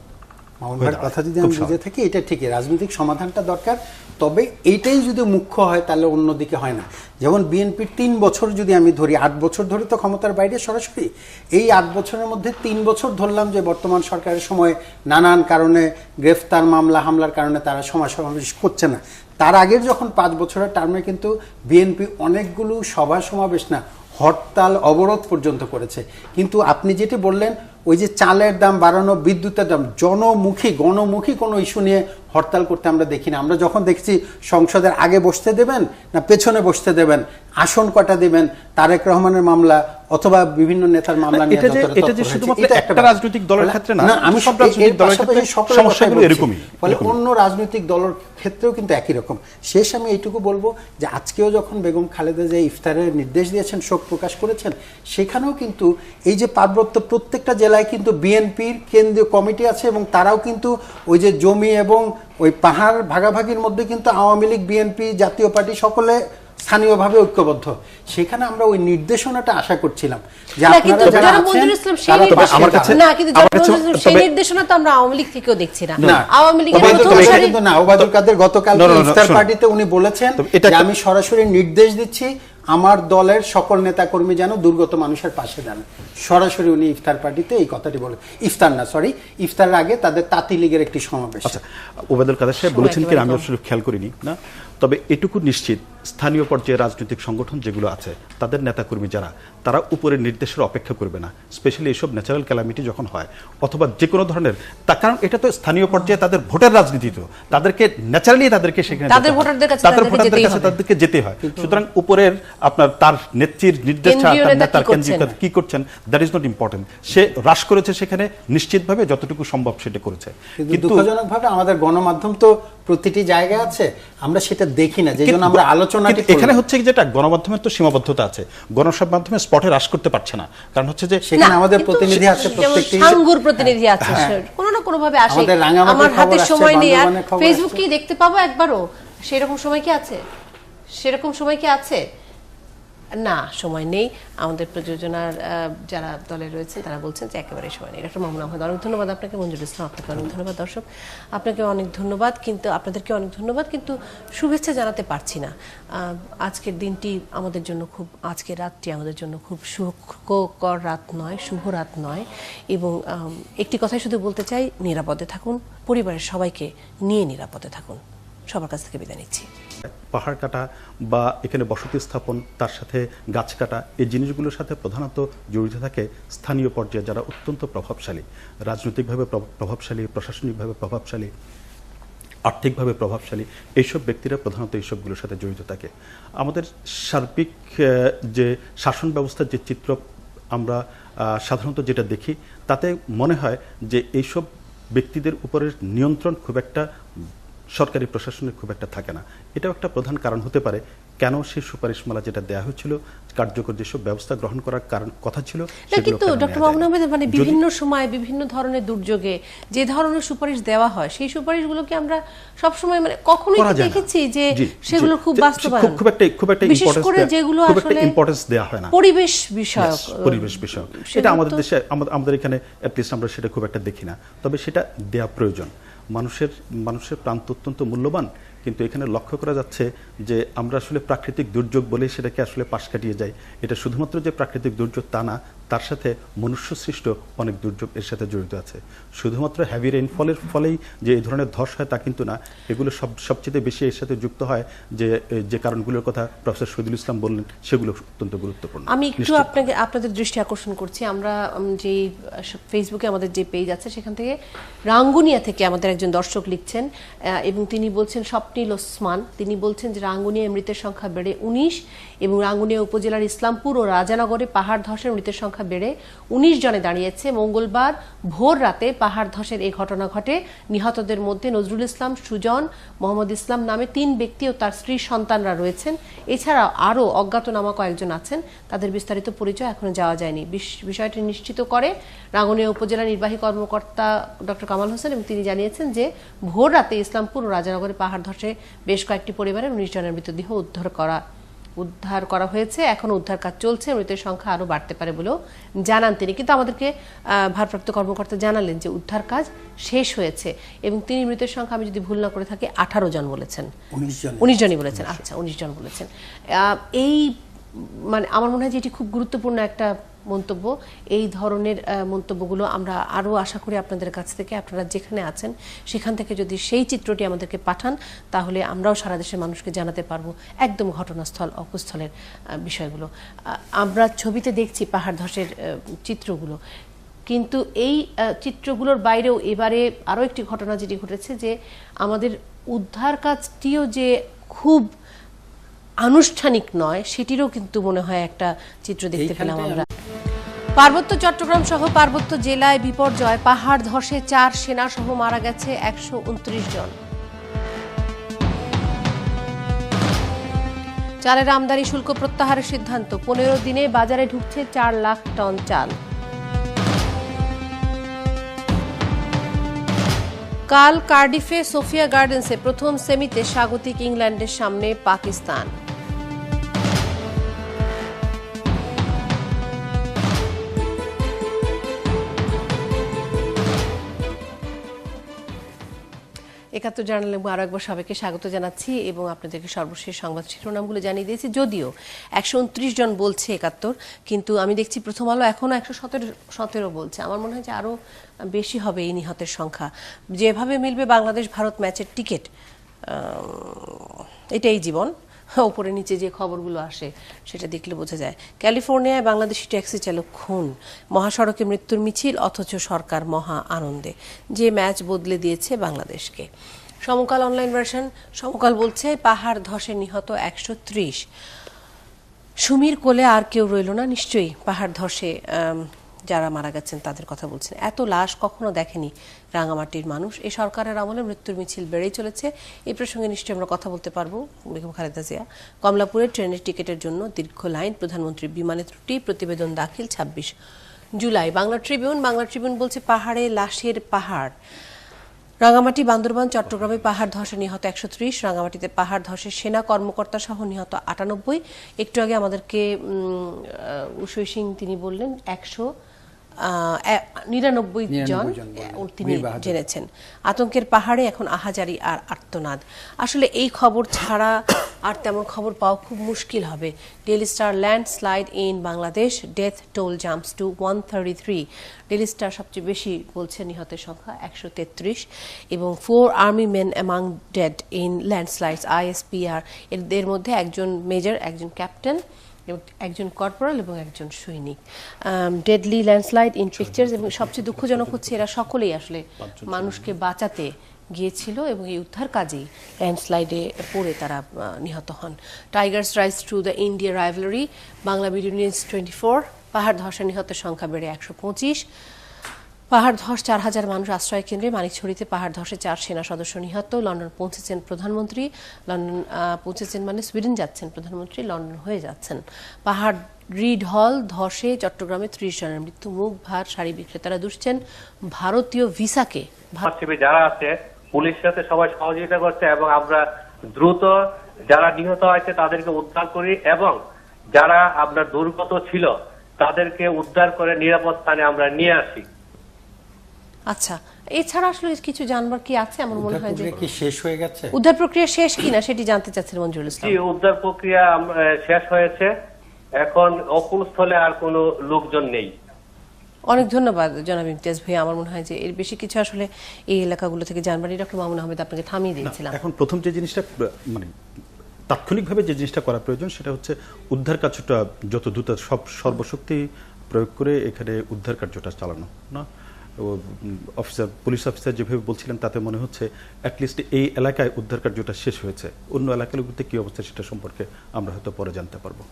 মামুনের কথা যদি আমি বুঝে থাকি, এটা ঠিকই, রাজনৈতিক সমাধানটা দরকার। তবে এইটাই যদি মুখ্য হয়, তাহলে অন্যদিকে হয় না। যেমন বিএনপির 3 বছর যদি আমি ধরি, 8 বছর ধরে তো ক্ষমতার বাইরে সরাসরি, এই 8 বছরের মধ্যে 3 বছর ধরলাম যে বর্তমান সরকারের সময় নানান কারণে গ্রেফতার, মামলা হামলার কারণে তারা সমাবেশ করছে না। তার আগের যখন 5 বছরের টার্মে কিন্তু বিএনপি অনেকগুলো সভা সমাবেশ না, হরতাল অবরোধ পর্যন্ত করেছে। কিন্তু আপনি যেটি বললেন, ওই যে চালের দাম বাড়ানো, বিদ্যুতের দাম, গণমুখী কোনো ইস্যু নিয়ে হরতাল করতে আমরা দেখি না। আমরা যখন দেখছি সংসদের আগে বসতে দেবেন না পেছনে বসতে দেবেন, আসন কটা দেবেন, তারেক রহমানের মামলা অথবা বিভিন্ন নেতার মামলা নিয়ে এটা যে শুধুমাত্র একটা রাজনৈতিক দলের ক্ষেত্রে না, আমি সব রাজনৈতিক দলের ক্ষেত্রে সমস্যাগুলো এরকমই। ফলে অন্য রাজনৈতিক দলের ক্ষেত্রেও কিন্তু একই রকম। শেষ আমি এইটুকু বলবো যে আজকেও যখন বেগম খালেদা জিয়া ইফতারের নির্দেশ দিয়েছেন, শোক প্রকাশ করেছেন, সেখানেও কিন্তু এই যে পার্বত্য প্রত্যেকটা জেলায় কিন্তু বিএনপির কেন্দ্রীয় কমিটি আছে এবং তারাও কিন্তু ওই যে জমি এবং ওই পাহাড় ভাগাভাগির মধ্যে কিন্তু আওয়ামী লীগ, বিএনপি, জাতীয় পার্টি সকলে স্থানীয়ভাবে ঐক্যবদ্ধ। সেখানে আমরা ওই নির্দেশনাটা আশা করছিলাম যে আপনারা যারা আছেন, সেই নির্দেশনা তো আমরা আওয়ামী লীগ থেকেও দেখছি না। আওয়ামী লীগের কিন্তু না, ওবায়দুল কাদের গতকাল ইফতার পার্টিতে উনি বলেছেন যে আমি সরাসরি নির্দেশ দিচ্ছি আমার দলের সকল নেতাকর্মী যেন দুর্গত মানুষের পাশে দাঁড়ান। সরাসরি উনি ইফতার পার্টিতে এই কথাটি বলে, ইফতারের আগে তাদের তাঁতি লীগের একটি সমাবেশ। আচ্ছা, ওবায়দুল কাদের সাহেব বলেছেন কি আমি আসলে খেয়াল করিনি না। তবে এটুকু নিশ্চিত, স্থানীয় পর্যায়ে রাজনৈতিক সংগঠন যেগুলো আছে, তাদের নেতাকর্মী যারা, তারা উপরের নির্দেশের অপেক্ষা করবে না। স্পেশালি এইসব ন্যাচারাল ক্যালামিটি যখন হয় অথবা যে কোনো ধরনের, তার কারণ এটা তো স্থানীয় পর্যায়ে তাদের ভোটের রাজনীতি, তো তাদেরকে ন্যাচারালি তাদেরকে সেখানে তাদের ভোটারদের কাছে তাদেরকে যেতে হয়। সুতরাং উপরের আপনার তার নেত্রীর নির্দেশ তার কেন্দ্রীয় কি করছেন, দ্যাট ইজ নট ইম্পর্টেন্ট। সে হ্রাস করেছে সেখানে নিশ্চিতভাবে যতটুকু সম্ভব সেটা করেছে। কিন্তু দুঃখজনকভাবে আমাদের গণমাধ্যম তো প্রতিটি জায়গায় আছে, আমরা সেটা দেখি না, যেজন্য আমরা আলোচনাটি এখানে হচ্ছে যেটা গণমাধ্যমের তো সীমাবদ্ধতা আছে, গণমাধ্যমে স্পটে হ্রাস করতে পারছে না। কারণ হচ্ছে যে সেখানে আমাদের প্রতিনিধি আছে, প্রত্যেকটি সাঙ্গুর প্রতিনিধি আছে, কোনো না কোনো ভাবে আসে। আমার হাতে সময় নেই, আর ফেসবুক কি দেখতে পাবো একবারও? সেরকম সময় কি আছে? না, সময় নেই। আমাদের প্রযোজনার যারা দলে রয়েছেন তারা বলছেন যে একেবারে সময় নেই। ডক্টর মামুন আহমেদ, অনেক ধন্যবাদ আপনাকে। মঞ্জুরুল ইসলাম, আপনাকে অনেক ধন্যবাদ। দর্শক, আপনাকে অনেক ধন্যবাদ, কিন্তু আপনাদেরকে অনেক ধন্যবাদ, কিন্তু শুভেচ্ছা জানাতে পারছি না। আজকের দিনটি আমাদের জন্য আজকের রাতটি আমাদের জন্য খুব সুখকর রাত নয়, শুভ রাত নয়। এবং একটি কথাই শুধু বলতে চাই, নিরাপদে থাকুন, পরিবারের সবাইকে নিয়ে নিরাপদে থাকুন। সবার কাছ থেকে বিদায় নিচ্ছি। পাহাড় কাটা বা এখানে বসতি স্থাপন, তার সাথে গাছ কাটা, এই জিনিসগুলোর সাথে প্রধানত জড়িত থাকে স্থানীয় পর্যায়ে যারা অত্যন্ত প্রভাবশালী, রাজনৈতিকভাবে প্রভাবশালী, প্রশাসনিকভাবে প্রভাবশালী, আর্থিকভাবে প্রভাবশালী, এইসব ব্যক্তিরা প্রধানত এইসবগুলোর সাথে জড়িত থাকে। আমাদের সার্বিক যে শাসন ব্যবস্থার যে চিত্র আমরা সাধারণত যেটা দেখি, তাতে মনে হয় যে এইসব ব্যক্তিদের উপরের নিয়ন্ত্রণ খুব একটা সরকারি প্রশাসনের খুব একটা থাকে না। এটাও একটা প্রধান কারণ হতে পারে কেন সেই সুপারিশমালা যেটা দেওয়া হয়েছিল, কার্যকর যেসব ব্যবস্থা গ্রহণ করার কথা ছিল। কিন্তু ডক্টর মামুন আহমেদ, মানে বিভিন্ন সময় বিভিন্ন ধরনের দুর্যোগে যে ধরনের সুপারিশ দেওয়া হয়, সেই সুপারিশগুলোকে আমরা সবসময় মানে কখনোই দেখেছি যে সেগুলো খুব বাস্তবায়ন, খুব একটা বিশেষ করে যেগুলো আসলে ইম্পর্টেন্স দেওয়া হয় না, পরিবেশ বিষয়ক। এটা আমাদের দেশে, আমাদের এখানে অ্যাটলিস্ট আমরা সেটা খুব একটা দেখি না। তবে সেটা দেওয়া প্রয়োজন। মানুষের প্রাণ তো অত্যন্ত মূল্যবান, কিন্তু এখানে লক্ষ্য করা যাচ্ছে যে আমরা আসলে প্রাকৃতিক দুর্যোগ বলে সেটাকে আসলে পাশ কাটিয়ে যাই। এটা শুধুমাত্র যে প্রাকৃতিক দুর্যোগ তা না, তার সাথে মনুষ্য সৃষ্ট অনেক দুর্যোগ এর সাথে জড়িত আছে। শুধুমাত্র হ্যাভি রেইনফলের ফলেই যে এই ধরনের ধস হয় তা কিন্তু না, এগুলো সবচেয়ে বেশি এর সাথে যুক্ত হয় যে কারণগুলোর কথা প্রফেসর শহীদুল ইসলাম বললেন, সেগুলো অত্যন্ত গুরুত্বপূর্ণ। আমি একটু আপনাদের দৃষ্টি আকর্ষণ করছি। আমরা যে ফেসবুকে আমাদের যে পেজ আছে সেখান থেকে রাঙ্গুনিয়া থেকে আমাদের একজন দর্শক লিখছেন এবং তিনি বলছেন স্বপ্নিল ওসমান, তিনি বলছেন যে রাঙ্গুনিয়ায় মৃতের সংখ্যা বেড়ে 19 এবং রাঙ্গুনিয়া উপজেলার ইসলামপুর ও রাজানগরে পাহাড় ধসের মৃতের সংখ্যা বেড়ে 19 জনে দাঁড়িয়েছে। মঙ্গলবার ভোর রাতে পাহাড় ধসের এই ঘটনা ঘটে। নিহতদের মধ্যে নজরুল ইসলাম, সুজন, মোহাম্মদ ইসলাম নামে 3 ব্যক্তি ও তার স্ত্রী সন্তানরা রয়েছেন। এছাড়াও আরও অজ্ঞাতনামা কয়েকজন আছেন, তাদের বিস্তারিত পরিচয় এখনো যাওয়া যায়নি। বিষয়টি নিশ্চিত করে রাঙ্গুনিয়া উপজেলা নির্বাহী কর্মকর্তা ডক্টর কামাল হোসেন এবং তিনি জানিয়েছেন যে ভোর রাতে ইসলামপুর ও রাজানগরে পাহাড় ধসে বেশ কয়েকটি পরিবারের 19 জনের মৃতদেহ উদ্ধার করা হয়েছে। এখনো উদ্ধার কাজ চলছে, মৃতের সংখ্যা আরো বাড়তে পারে বলেও জানান তিনি। কিন্তু আমাদেরকে ভারপ্রাপ্ত কর্মকর্তা জানালেন যে উদ্ধার কাজ শেষ হয়েছে এবং তিনি মৃতের সংখ্যা, আমি যদি ভুল না করে থাকি, 18 জন বলেছেন, 19 জনই বলেছেন। আচ্ছা, 19 জন বলেছেন। এই মানে আমার মনে হয় যে এটি খুব গুরুত্বপূর্ণ একটা মন্তব্য। এই ধরনের মন্তব্যগুলো আমরা আরও আশা করি আপনাদের কাছ থেকে, আপনারা যেখানে আছেন সেখান থেকে যদি সেই চিত্রটি আমাদেরকে পাঠান তাহলে আমরাও সারা দেশের মানুষকে জানাতে পারবো একদম ঘটনাস্থল অকুস্থলের বিষয়গুলো। আমরা ছবিতে দেখছি পাহাড় ধসের চিত্রগুলো, কিন্তু এই চিত্রগুলোর বাইরেও এবারে আরও একটি ঘটনা যেটি ঘটেছে যে আমাদের উদ্ধার কাজটিও যে খুব আনুষ্ঠানিক নয় সেটিরও কিন্তু মনে হয় একটা চিত্র দেখতে পেলাম আমরা। পার্বত্য চট্টগ্রাম সহ পার্বত্য জেলায় বিপর্যয়, পাহাড় ধসে 4 সেনা সহ মারা গেছে 129 জন। চালের আমদানি শুল্ক প্রত্যাহারের সিদ্ধান্ত, 15 দিনে বাজারে ঢুকছে 4 লাখ টন চাল। কাল কার্ডিফে সোফিয়া গার্ডেন্সে প্রথম সেমিতে স্বাগতিক ইংল্যান্ডের সামনে পাকিস্তান। একাত্তর জার্নালে আরো একবার সবাইকে স্বাগত জানাচ্ছি এবং আপনাদেরকে সর্বশেষ সংবাদ শিরোনামগুলো জানিয়ে দিয়েছি। যদিও 129 জন বলছে একাত্তর, কিন্তু আমি দেখছি প্রথম আলো এখনো 117 বলছে। আমার মনে হয় যে আরো বেশি হবে এই নিহতের সংখ্যা। যেভাবে মিলবে বাংলাদেশ ভারত ম্যাচের টিকিট, এটাই জীবন। উপরে নিচে যে খবরগুলো আসে সেটা দেখলে বোঝা যায়। ক্যালিফোর্নিয়ায় বাংলাদেশি ট্যাক্সি চালক খুন, মহাসড়কে মৃত্যুর মিছিল অথচ সরকার মহা আনন্দে। যে ম্যাচ বদলে দিয়েছে বাংলাদেশকে। সমকাল অনলাইন ভার্সন, সমকাল বলছে পাহাড় ধসে নিহত 130। সুমির কোলে আর কেউ রইল না। নিশ্চয়ই পাহাড় ধসে যারা মারা গেছেন তাদের কথা বলছেন। এত লাশ কখনো দেখেনি রাঙামাটির মানুষ। এই সরকারের আমলে মৃত্যুর মিছিল বেড়েই চলেছে। এই প্রসঙ্গে নিশ্চয়ই আমরা কথা বলতে পারবো। বেগম খালেদা জিয়া, কমলাপুরে ট্রেনের টিকিটের জন্য দীর্ঘ লাইন, প্রধানমন্ত্রীর বিমানে ত্রুটি, প্রতিবেদন দাখিল 26 জুলাই। বাংলা ট্রিবিউন বলছে পাহাড়ে লাশের পাহাড়। রাঙামাটি, বান্দরবান, চট্টগ্রামে পাহাড় ধসে নিহত 130। রাঙামাটিতে পাহাড় ধসে সেনা কর্মকর্তা সহ নিহত 98। একটু আগে আমাদেরকে উষৈ সিং তিনি বললেন 199 জন তিনি জেনেছেন। আতঙ্কের পাহাড়ে এখন আহাজারি আর আর্তনাদ। আসলে এই খবর ছাড়া আর তেমন খবর পাওয়া খুব মুশকিল হবে। Daily star landslide in Bangladesh, death toll jumps to 133। Daily star সবচেয়ে বেশি বলছে নিহতের সংখ্যা 133 এবং 4 army men among dead in landslides, ISPR। এদের মধ্যে একজন মেজর, একজন ক্যাপ্টেন, একজন কর্পোরাল এবং একজন সৈনিক। Deadly landslide in pictures. এবং সবচেয়ে দুঃখজনক হচ্ছে এরা সকলেই আসলে মানুষকে বাঁচাতে গিয়েছিল এবং এই উদ্ধার কাজেই ল্যান্ডস্লাইডে পড়ে তারা নিহত হন। Tigers rise to the India rivalry, Bangla video news 24। পাহাড় ধসে নিহতের সংখ্যা বেড়ে 125। পাহাড় ধস, 4000 মানুষ আশ্রয় কেন্দ্রে। মানিকছড়িতে পাহাড় ধসে 4 সেনা সদস্য নিহত। লন্ডন পৌঁছেছেন প্রধানমন্ত্রী। লন্ডন পৌঁছেছেন মানে সুইডেন যাচ্ছেন প্রধানমন্ত্রী, লন্ডন হয়ে যাচ্ছেন। পাহাড় রিড হল ধসে চট্টগ্রামে 30 জনের মৃত্যু। মুখ ভার শাড়ি বিক্রেতারা দুষছেন ভারতীয় ভিসাকে। যারা আছে পুলিশের সাথে সবাই সহযোগিতা করছে এবং আমরা দ্রুত যারা নিহত হয়েছে তাদেরকে উদ্ধার করি এবং যারা আপনার দুর্গত ছিল তাদেরকে উদ্ধার করে নিরাপদ স্থানে আমরা নিয়ে আসি। আচ্ছা, এছাড়া আসলে কিছু জানবার কি আছে? আমার মনে হয় যে কি শেষ হয়ে গেছে, উদ্ধার প্রক্রিয়া শেষ কিনা সেটি জানতে চাচ্ছেন মঞ্জুরুল ইসলাম। জি, উদ্ধার প্রক্রিয়া শেষ হয়েছে, এখন অকুল স্থলে আর কোনো লোকজন নেই। অনেক ধন্যবাদ জনাব ইমতিয়াজ ভাইয়া। আমার মনে হয় যে এর বেশি কিছু আসলে এই এলাকাগুলো থেকে জানবার ডক্টর মামুন আহমেদ আপনাকে থামিয়ে দিয়েছিলাম। এখন প্রথম যে জিনিসটা মানে তাৎক্ষণিকভাবে যে জিনিসটা করা প্রয়োজন সেটা হচ্ছে উদ্ধার কাজটা যত দ্রুত সর্বশক্তি প্রয়োগ করে এখানে উদ্ধার কার্যটা চালানো না। পুলিশ অফিসার যেভাবে বলছিলেন তাতে মনে হচ্ছে অ্যাটলিস্ট এই এলাকায় উদ্ধার কার্যটা শেষ হয়েছে, অন্য এলাকাগুলোতে কী অবস্থা সেটা সম্পর্কে আমরা হয়তো পরে জানতে পারবো।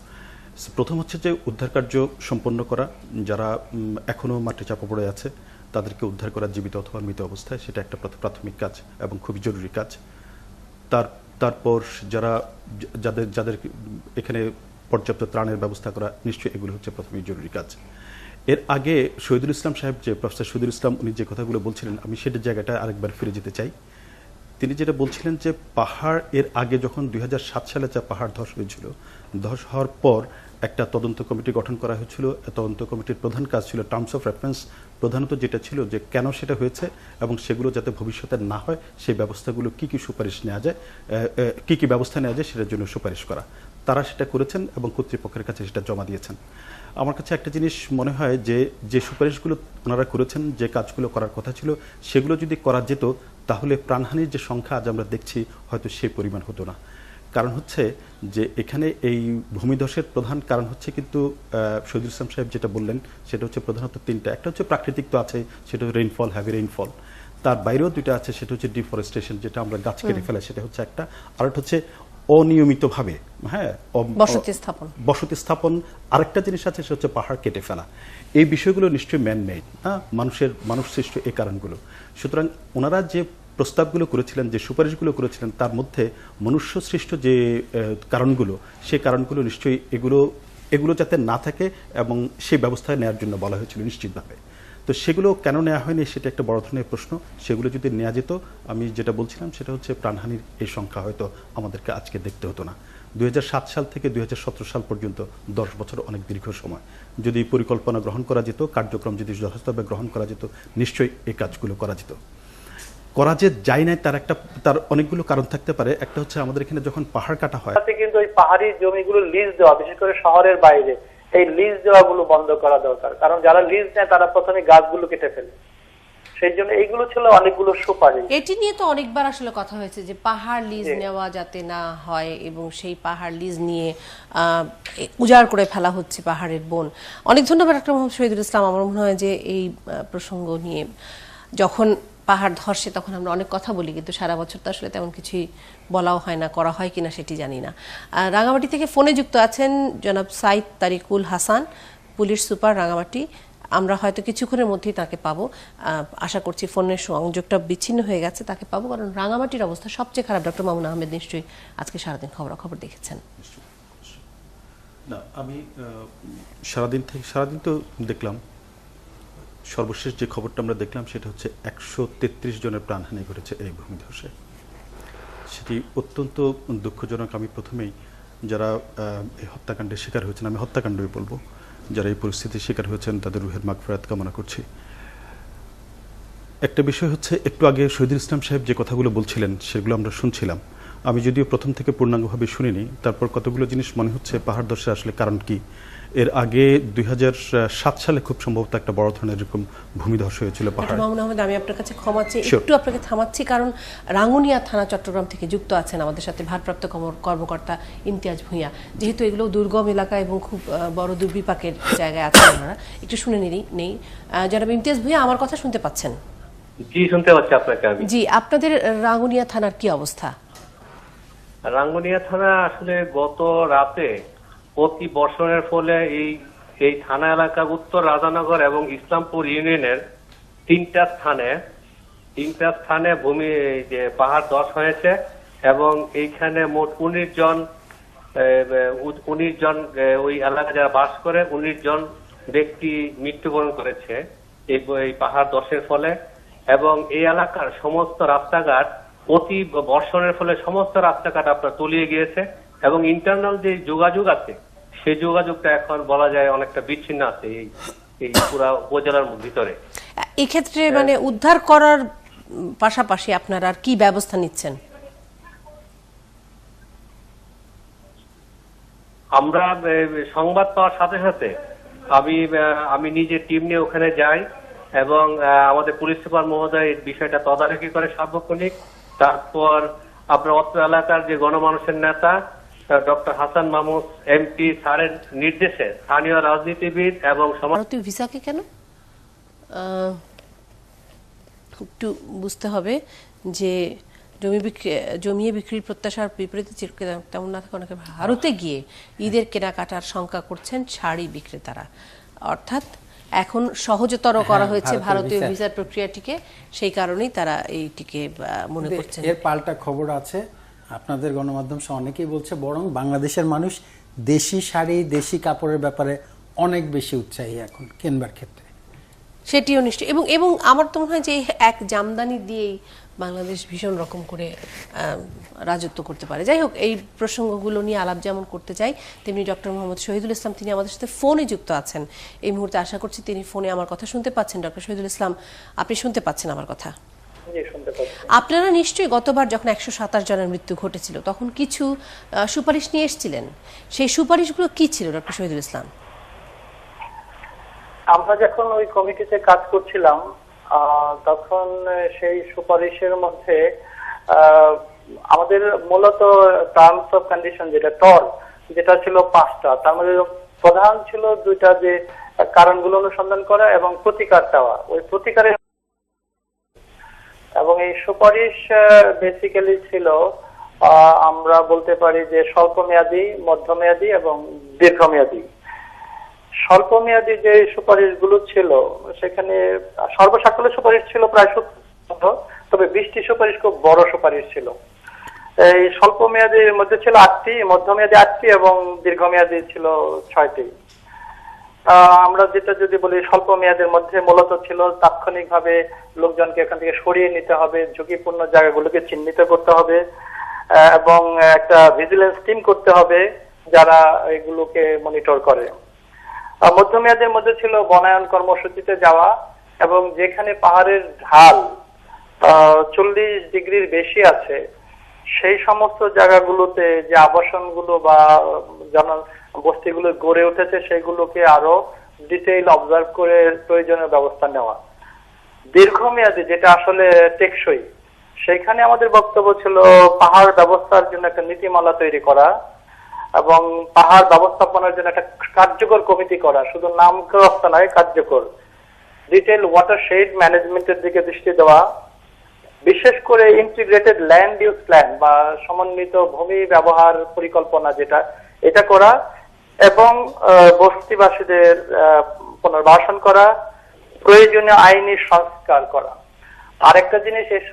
প্রথম হচ্ছে যে উদ্ধার কার্য সম্পন্ন করা, যারা এখনও মাঠে চাপা পড়ে আছে তাদেরকে উদ্ধার করা জীবিত অথবা মৃত অবস্থায়, সেটা একটা প্রাথমিক কাজ এবং খুবই জরুরি কাজ। তারপর যাদের এখানে পর্যাপ্ত ত্রাণের ব্যবস্থা করা, নিশ্চয়ই এগুলো হচ্ছে প্রথমেই জরুরি কাজ। এর আগে শহীদুল ইসলাম সাহেব, যে প্রফেসর শহীদুল ইসলাম, উনি যে কথাগুলো বলছিলেন, আমি সেটার জায়গাটা আরেকবার ফিরে যেতে চাই। তিনি যেটা বলছিলেন যে পাহাড় এর আগে যখন 2007 সালে যা পাহাড় ধস হয়েছিল, ধস হওয়ার পর একটা তদন্ত কমিটি গঠন করা হয়েছিল। তদন্ত কমিটির প্রধান কাজ ছিল টার্মস অফ রেফারেন্স, প্রধানত যেটা ছিল যে কেন সেটা হয়েছে এবং সেগুলো যাতে ভবিষ্যতে না হয় সেই ব্যবস্থাগুলো কি কি সুপারিশ নেওয়া যায়, কি কি ব্যবস্থা নেওয়া যায় সেটার জন্য সুপারিশ করা। তারা সেটা করেছেন এবং কর্তৃপক্ষের কাছে সেটা জমা দিয়েছেন। আমার কাছে একটা জিনিস মনে হয় যে সুপারিশগুলো ওনারা করেছেন, যে কাজগুলো করার কথা ছিল সেগুলো যদি করা যেত তাহলে প্রাণহানির যে সংখ্যা আজ আমরা দেখছি হয়তো সেই পরিমাণ হতো না। কারণ হচ্ছে যে এখানে এই ভূমিধসের প্রধান কারণ হচ্ছে কিন্তু শহীদুল ইসলাম সাহেব যেটা বললেন সেটা হচ্ছে প্রধানত তিনটা। একটা হচ্ছে প্রাকৃতিক, তো আছে, সেটা রেইনফল, হ্যাভি রেইনফল। তার বাইরেও দুইটা আছে, সেটা হচ্ছে ডিফরেস্টেশন, যেটা আমরা গাছ কেটে ফেলা, সেটা হচ্ছে একটা। আর একটা হচ্ছে অনিয়মিতভাবে বসতি স্থাপন। আরেকটা জিনিস আছে, সেটা হচ্ছে পাহাড় কেটে ফেলা। এই বিষয়গুলো নিশ্চয়ই ম্যান মেড, মানুষ সৃষ্ট এই কারণগুলো। সুতরাং ওনারা যে প্রস্তাবগুলো করেছিলেন, যে সুপারিশগুলো করেছিলেন, তার মধ্যে মনুষ্য সৃষ্ট যে কারণগুলো, সেই কারণগুলো নিশ্চয়ই এগুলো যাতে না থাকে এবং সেই ব্যবস্থা নেওয়ার জন্য বলা হয়েছিল নিশ্চিতভাবে। তো সেগুলো কেন নেওয়া হয়নি সেটা একটা বড় ধরনের প্রশ্ন। সেগুলো যদি নেওয়া যেত, আমি যেটা বলছিলাম সেটা হচ্ছে প্রাণহানির এই সংখ্যা হয়তো আমাদেরকে আজকে দেখতে হতো না। 2007 সাল থেকে 2017 সাল পর্যন্ত 10 বছর অনেক দীর্ঘ সময়। যদি পরিকল্পনা গ্রহণ করা যেত, কার্যক্রম যদি যথাযথভাবে গ্রহণ করা যেত, নিশ্চয়ই এই কাজগুলো করা যেত। করা যে যায় নাই তার অনেকগুলো কারণ থাকতে পারে। একটা হচ্ছে আমাদের এখানে যখন পাহাড় কাটা হয়, কিন্তু ওই পাহাড়ি জমিগুলো লিজ দেওয়া, বিশেষ করে শহরের বাইরে এই লিজ দেওয়াগুলো বন্ধ করা দরকার। কারণ যারা লিজ নেয় তারা প্রথমে গাছগুলো কেটে ফেলে, সেই জন্য এইগুলো ছিল অনেকগুলো সুপারিশ। এটি নিয়ে তো অনেকবার আসলে কথা হয়েছে যে পাহাড় লিজ নেওয়া যাতে না হয় এবং সেই পাহাড় লিজ নিয়ে উজাড় করে ফেলা হচ্ছে পাহাড়ের বন। অনেক ধন্যবাদ ডক্টর মোহাম্মদ শহীদুল ইসলাম। আমার মনে হয় যে এই প্রসঙ্গ নিয়ে যখন পাহাড় ধসে তখন আমরা অনেক কথা বলি, কিন্তু সারা বছর তো আসলে তেমন কিছুই বলাও হয় না, করা হয় কিনা সেটি জানি না। রাঙামাটি থেকে ফোনে যুক্ত আছেন জনাব সাইদ তারিকুল হাসান, পুলিশ সুপার রাঙামাটি। আমরা হয়তো কিছুক্ষণের মধ্যেই তাকে পাবো, আশা করছি ফোনের সংযোগটা বিচ্ছিন্ন হয়ে গেছে, তাকে পাবো। কারণ রাঙামাটির অবস্থা সবচেয়ে খারাপ। ডক্টর মামুন আহমেদ নিশ্চয়ই আজকে সারাদিন খবরাখবর দেখেছেন। না, আমি সারাদিন তো দেখলাম। সর্বশেষ যে খবরটা আমরা দেখলাম সেটা হচ্ছে 133 জনের প্রাণহানি ঘটেছে এই ভূমিধসে। সেটি অত্যন্ত দুঃখজনক। আমি প্রথমেই যারা এই হত্যাকাণ্ডের শিকার হয়েছেন, আমি হত্যাকাণ্ডই বলবো, যারা এই পরিস্থিতির শিকার হয়েছেন তাদের রুহের মাগফিরাত কামনা করছি। একটা বিষয় হচ্ছে, একটু আগে শহীদুল ইসলাম সাহেব যে কথাগুলো বলছিলেন সেগুলো আমরা শুনছিলাম। আমি যদিও প্রথম থেকে পূর্ণাঙ্গভাবে শুনিনি, তারপর কতগুলো জিনিস মনে হচ্ছে পাহাড় ধসের আসলে কারণ কি। এর আগে 2007 সালে খুব সম্ভবত একটা বড় ধরনের এরকম ভূমিধস হয়েছিল পাহাড়ে। মামুন আহমেদ, আমি আপনার কাছে ক্ষমা চেয়ে একটু আপনাকে থামাচ্ছি, কারণ রাঙ্গুনিয়া থানা চট্টগ্রাম থেকে যুক্ত আছেন আমাদের সাথে ভারপ্রাপ্ত কর্মকর্তা ইমতিয়াজ ভূঁইয়া। যেহেতু এগুলো দুর্গম এলাকা এবং খুব বড় দুর্বিপাকের জায়গায় আছেন ওনারা, একটু শুনে নেই। জনাব ইমতিয়াজ ভূঁইয়া, আমার কথা শুনতে পাচ্ছেন? জি, শুনতে পাচ্ছি আপনাকে আমি। জি, আপনাদের রাঙ্গুনিয়া থানার কি অবস্থা? রাঙ্গুনিয়া থানা আসলে গত রাতে অতি বর্ষণের ফলে এই থানা এলাকা উত্তর রাজানগর এবং ইসলামপুর ইউনিয়নের তিনটা স্থানে ভূমি যে পাহাড় ধস হয়েছে এবং এইখানে মোট 19 জন ওই এলাকা যারা বাস করে 19 জন ব্যক্তি মৃত্যুবরণ করেছে এই পাহাড় ধসের ফলে। এবং এই এলাকার সমস্ত রাস্তাঘাট অতি বর্ষণের ফলে সমস্ত রাস্তাঘাট আপনার তলিয়ে গিয়েছে এবং ইন্টারনাল যে যোগাযোগ আছে সেই যোগাযোগটা এখন বলা যায় অনেকটা বিচ্ছিন্ন আছে এই পুরা উপজেলার ভিতরে। এক্ষেত্রে মানে উদ্ধার করার পাশাপাশি আপনারা আর কি ব্যবস্থা নিচ্ছেন? আমরা সংবাদ পাওয়ার সাথে সাথে আমি নিজে টিম নিয়ে ওখানে যাই এবং আমাদের পুলিশ সুপার মহোদয় বিষয়টা তদারকি করে সার্বক্ষণিক। তারপর আপনার অত্র এলাকার যে গণমানুষের নেতা ডক্টর হাসান মাহমুদ এমপি স্যারের নির্দেশে স্থানীয় রাজনীতিবিদ এবং ভারতীয় ভিসাকে কেন একটু বুঝতে হবে যে জমিয়ে বিক্রির প্রত্যাশার বিপরীতে তেমন না থাকে অনেকে ভারতে গিয়ে ঈদের কেনাকাটার শঙ্কা করছেন শাড়ি বিক্রেতারা, অর্থাৎ এখন সহজতর করা হয়েছে ভারতীয় ভিসার প্রক্রিয়াটিকে, সেই কারণেই তারা এইটিকে মনে করছেন। এর পাল্টা খবর আছে, আপনাদের গণমাধ্যম সহ অনেকেই বলছে বরং বাংলাদেশের মানুষ দেশি শাড়ি দেশি কাপড়ের ব্যাপারে অনেক বেশি উৎসাহী এখন কেনবার ক্ষেত্রে। সেটিও নিশ্চয়ই, এবং আমার তো মনে হয় যে এক জামদানি দিয়েই বাংলাদেশ ভীষণ রকম করে রাজত্ব করতে পারে। যাই হোক, এই প্রসঙ্গগুলো নিয়ে আলাপ যেমন করতে চাই, তেমনি ডক্টর মোহাম্মদ শহীদুল ইসলাম তিনি আমাদের সাথে ফোনে যুক্ত আছেন এই মুহূর্তে। আশা করছি তিনি ফোনে আমার কথা শুনতে পাচ্ছেন। ডক্টর শহীদুল ইসলাম, আপনি শুনতে পাচ্ছেন আমার কথা? আপনারা নিশ্চয়ই গতবার যখন 127 জনের মৃত্যু ঘটেছিল তখন কিছু সুপারিশ নিয়ে এসেছিলেন, সেই সুপারিশগুলো কি ছিল ডক্টর শহীদুল ইসলাম? আমরা যখন ওই কমিটিতে কাজ করছিলাম তখন সেই সুপারিশের মধ্যে আমাদের মূলত টার্মস অফ কন্ডিশন যেটা ছিল 5টা, তার মধ্যে প্রধান ছিল 2টা, যে কারণগুলো অনুসন্ধান করা এবং প্রতিকার দেওয়া। ওই প্রতিকারের এবং এই সুপারিশ বেসিক্যালি ছিল আমরা বলতে পারি যে স্বল্পমেয়াদী, মধ্যমেয়াদী এবং দীর্ঘমেয়াদী। স্বল্পমেয়াদী যে সুপারিশগুলো ছিল সেখানে সর্বসাকল্যে সুপারিশ ছিল প্রায় 70, তবে 20টি সুপারিশ খুব বড় সুপারিশ ছিল। এই স্বল্পমেয়াদীর মধ্যে ছিল 8টি, মধ্যমেয়াদী 8টি এবং দীর্ঘমেয়াদী ছিল 6টি। আমরা যেটা যদি বলি স্বল্প মেয়াদের মধ্যে মূলত ছিল তাৎক্ষণিকভাবে লোকজনকে এখান থেকে সরিয়ে নিতে হবে, ঝুঁকিপূর্ণ জায়গাগুলোকে চিহ্নিত করতে হবে এবং একটা ভিজিলেন্স টিম করতে হবে যারা এগুলোকে মনিটর করে। মধ্যমেয়াদের মধ্যে ছিল বনায়ন কর্মসূচিতে যাওয়া এবং যেখানে পাহাড়ের ঢাল 40 ডিগ্রির বেশি আছে সেই সমস্ত জায়গাগুলোতে যে আবাসনগুলো বা বস্তিগুলো গড়ে উঠেছে সেগুলোকে আরো ডিটেইল অবজার্ভ করে প্রয়োজনীয় ব্যবস্থা নেওয়া। দীর্ঘমেয়াদী যেটা আসলে টেকসই, সেখানে আমাদের বক্তব্য ছিল পাহাড় ব্যবস্থার জন্য একটা নীতিমালা তৈরি করা এবং পাহাড় ব্যবস্থাপনার জন্য একটা কার্যকর কমিটি করা, শুধু নামকরণ নয়, কার্যকর। ডিটেইল ওয়াটারশেড ম্যানেজমেন্টের দিকে দৃষ্টি দেওয়া, বিশেষ করে ইন্টিগ্রেটেড ল্যান্ড ইউজ প্ল্যান বা সমন্বিত ভূমি ব্যবহার পরিকল্পনা যেটা, এটা করা এবং বস্তিবাসীদের পুনর্বাসন করা, প্রয়োজনীয় আইনি সংস্কার করা। আরেকটা জিনিস